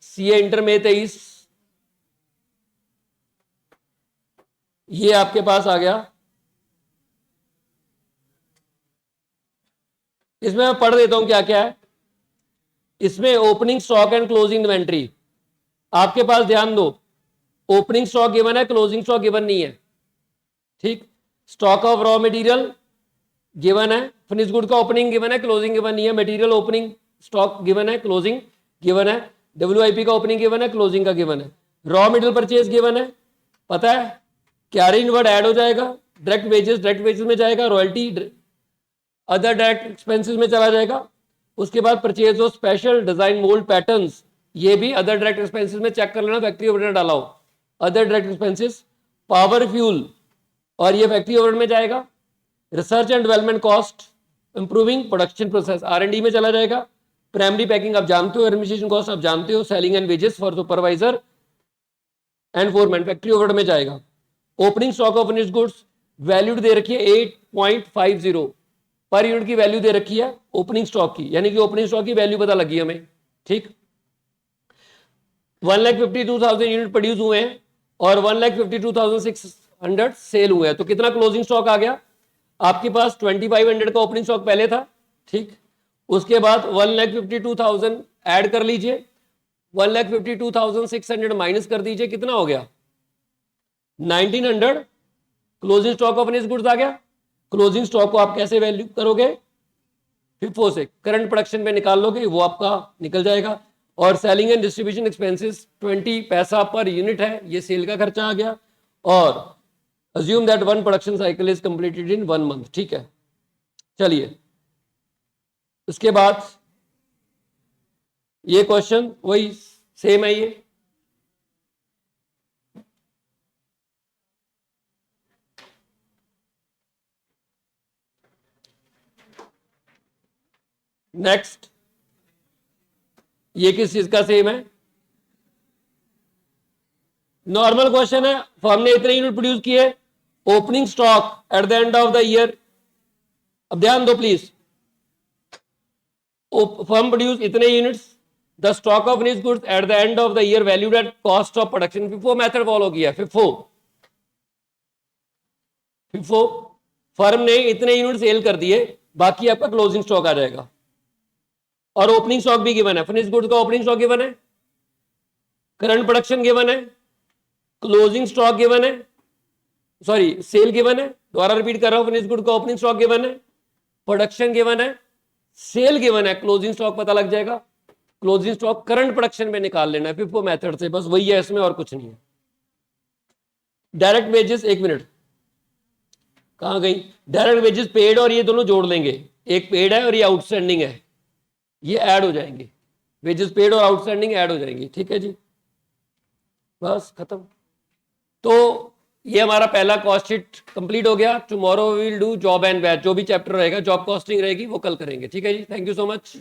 सीए इंटर में 23, ये आपके पास आ गया। इसमें मैं पढ़ देता हूं क्या क्या है। इसमें opening stock and closing inventory, आपके पास ध्यान दो, ओपनिंग स्टॉक गिवन है, क्लोजिंग स्टॉक गिवन नहीं है, ठीक। Stock of raw material given है, फिनिश गुड का ओपनिंग गिवन है, क्लोजिंग गिवन नहीं है। मटेरियल ओपनिंग स्टॉक गिवन है, क्लोजिंग गिवन है। WIP का ओपनिंग गिवन है, क्लोजिंग का गिवन है। रॉ मटेरियल परचेज गिवन है, पता है, कैरी इनवर्ड ऐड हो जाएगा, डायरेक्ट वेजेस में जाएगा, रॉयल्टी अदर डायरेक्ट एक्सपेंसेस में चला जाएगा। उसके बाद purchase of special design mould patterns, ये भी अदर डायरेक्ट एक्सपेंसेस में चेक कर लेना, फैक्ट्री ओवरहेड डाला हो, other direct expenses. Power fuel, और ये फैक्ट्री ओवरहेड में जाएगा। Research and development cost, improving production process, R&D में चला जाएगा। प्राइमरी पैकिंग आप जानते हो, एडमिनिस्ट्रेशन कॉस्ट आप जानते हो, selling and wages for supervisor and foreman, factory overhead में जाएगा। Opening stock of finished goods valued दे रखी है 8.50 पर यूनिट की वैल्यू दे रखी है ओपनिंग स्टॉक की, यानी कि ओपनिंग स्टॉक की वैल्यू पता लगी हमें, ठीक। 1,52,000 यूनिट प्रोड्यूस हुए हैं और 1,52,600 सेल हुए हैं, तो कितना क्लोजिंग स्टॉक आ गया आपके पास? 2,500 का ओपनिंग स्टॉक पहले था, ठीक। उसके बाद 1,52,000 ऐड कर लीजिए, 1,52,600 माइनस कर दीजिए, कितना हो गया? 1,900 closing stock of finished goods आ गया। क्लोजिंग स्टॉक को आप कैसे वैल्यू करोगे? FIFO से करंट प्रोडक्शन में निकाल लोगे, वो आपका निकल जाएगा। और सेलिंग एंड डिस्ट्रीब्यूशन एक्सपेंसेस 20 पैसा पर यूनिट है, ये सेल का खर्चा आ गया। और assume that one production cycle is completed in 1 month, ठीक है। चलिए, उसके बाद ये क्वेश्चन वही सेम है, ये नेक्स्ट, ये किस चीज का सेम है? नॉर्मल क्वेश्चन है, फर्म ने इतने यूनिट प्रोड्यूस किए, opening stock at the end of the year. अब ध्यान दो प्लीज, फर्म प्रोड्यूस इतने units, the stock of finished goods at the end of the year valued at cost of production. FIFO method follow किया, FIFO firm ने इतने unit cell कर दिए, बाकी आपका क्लोजिंग स्टॉक आ जाएगा। और ओपनिंग स्टॉक भी गिवन है, फिनिश्ड गुड्स का ओपनिंग स्टॉक गिवन है, करंट प्रोडक्शन गिवन है, क्लोजिंग स्टॉक गिवन है, सॉरी सेल गिवन है, दोबारा रिपीट कर रहा हूं, फिनिश्ड गुड का ओपनिंग स्टॉक गिवन है, प्रोडक्शन गिवन है, सेल गिवन है, क्लोजिंग स्टॉक पता लग जाएगा। क्लोजिंग स्टॉक करंट प्रोडक्शन में निकाल लेना है FIFO मेथड से, बस वही है इसमें और कुछ नहीं है। डायरेक्ट वेजेस, 1 मिनट, कहां गई? डायरेक्ट वेजेस पेड और ये दोनों जोड़ लेंगे, एक पेड है और ये आउटस्टैंडिंग है, ये ऐड हो जाएंगे, वेजेस पेड और आउटस्टैंडिंग ऐड हो जाएंगी, ठीक है जी, बस खत्म। तो ये हमारा पहला कॉस्ट शीट कंप्लीट हो गया। Tomorrow we will do job and batch, जो भी चैप्टर रहेगा, जॉब कॉस्टिंग रहेगी वो कल करेंगे, ठीक है जी। Thank you so much.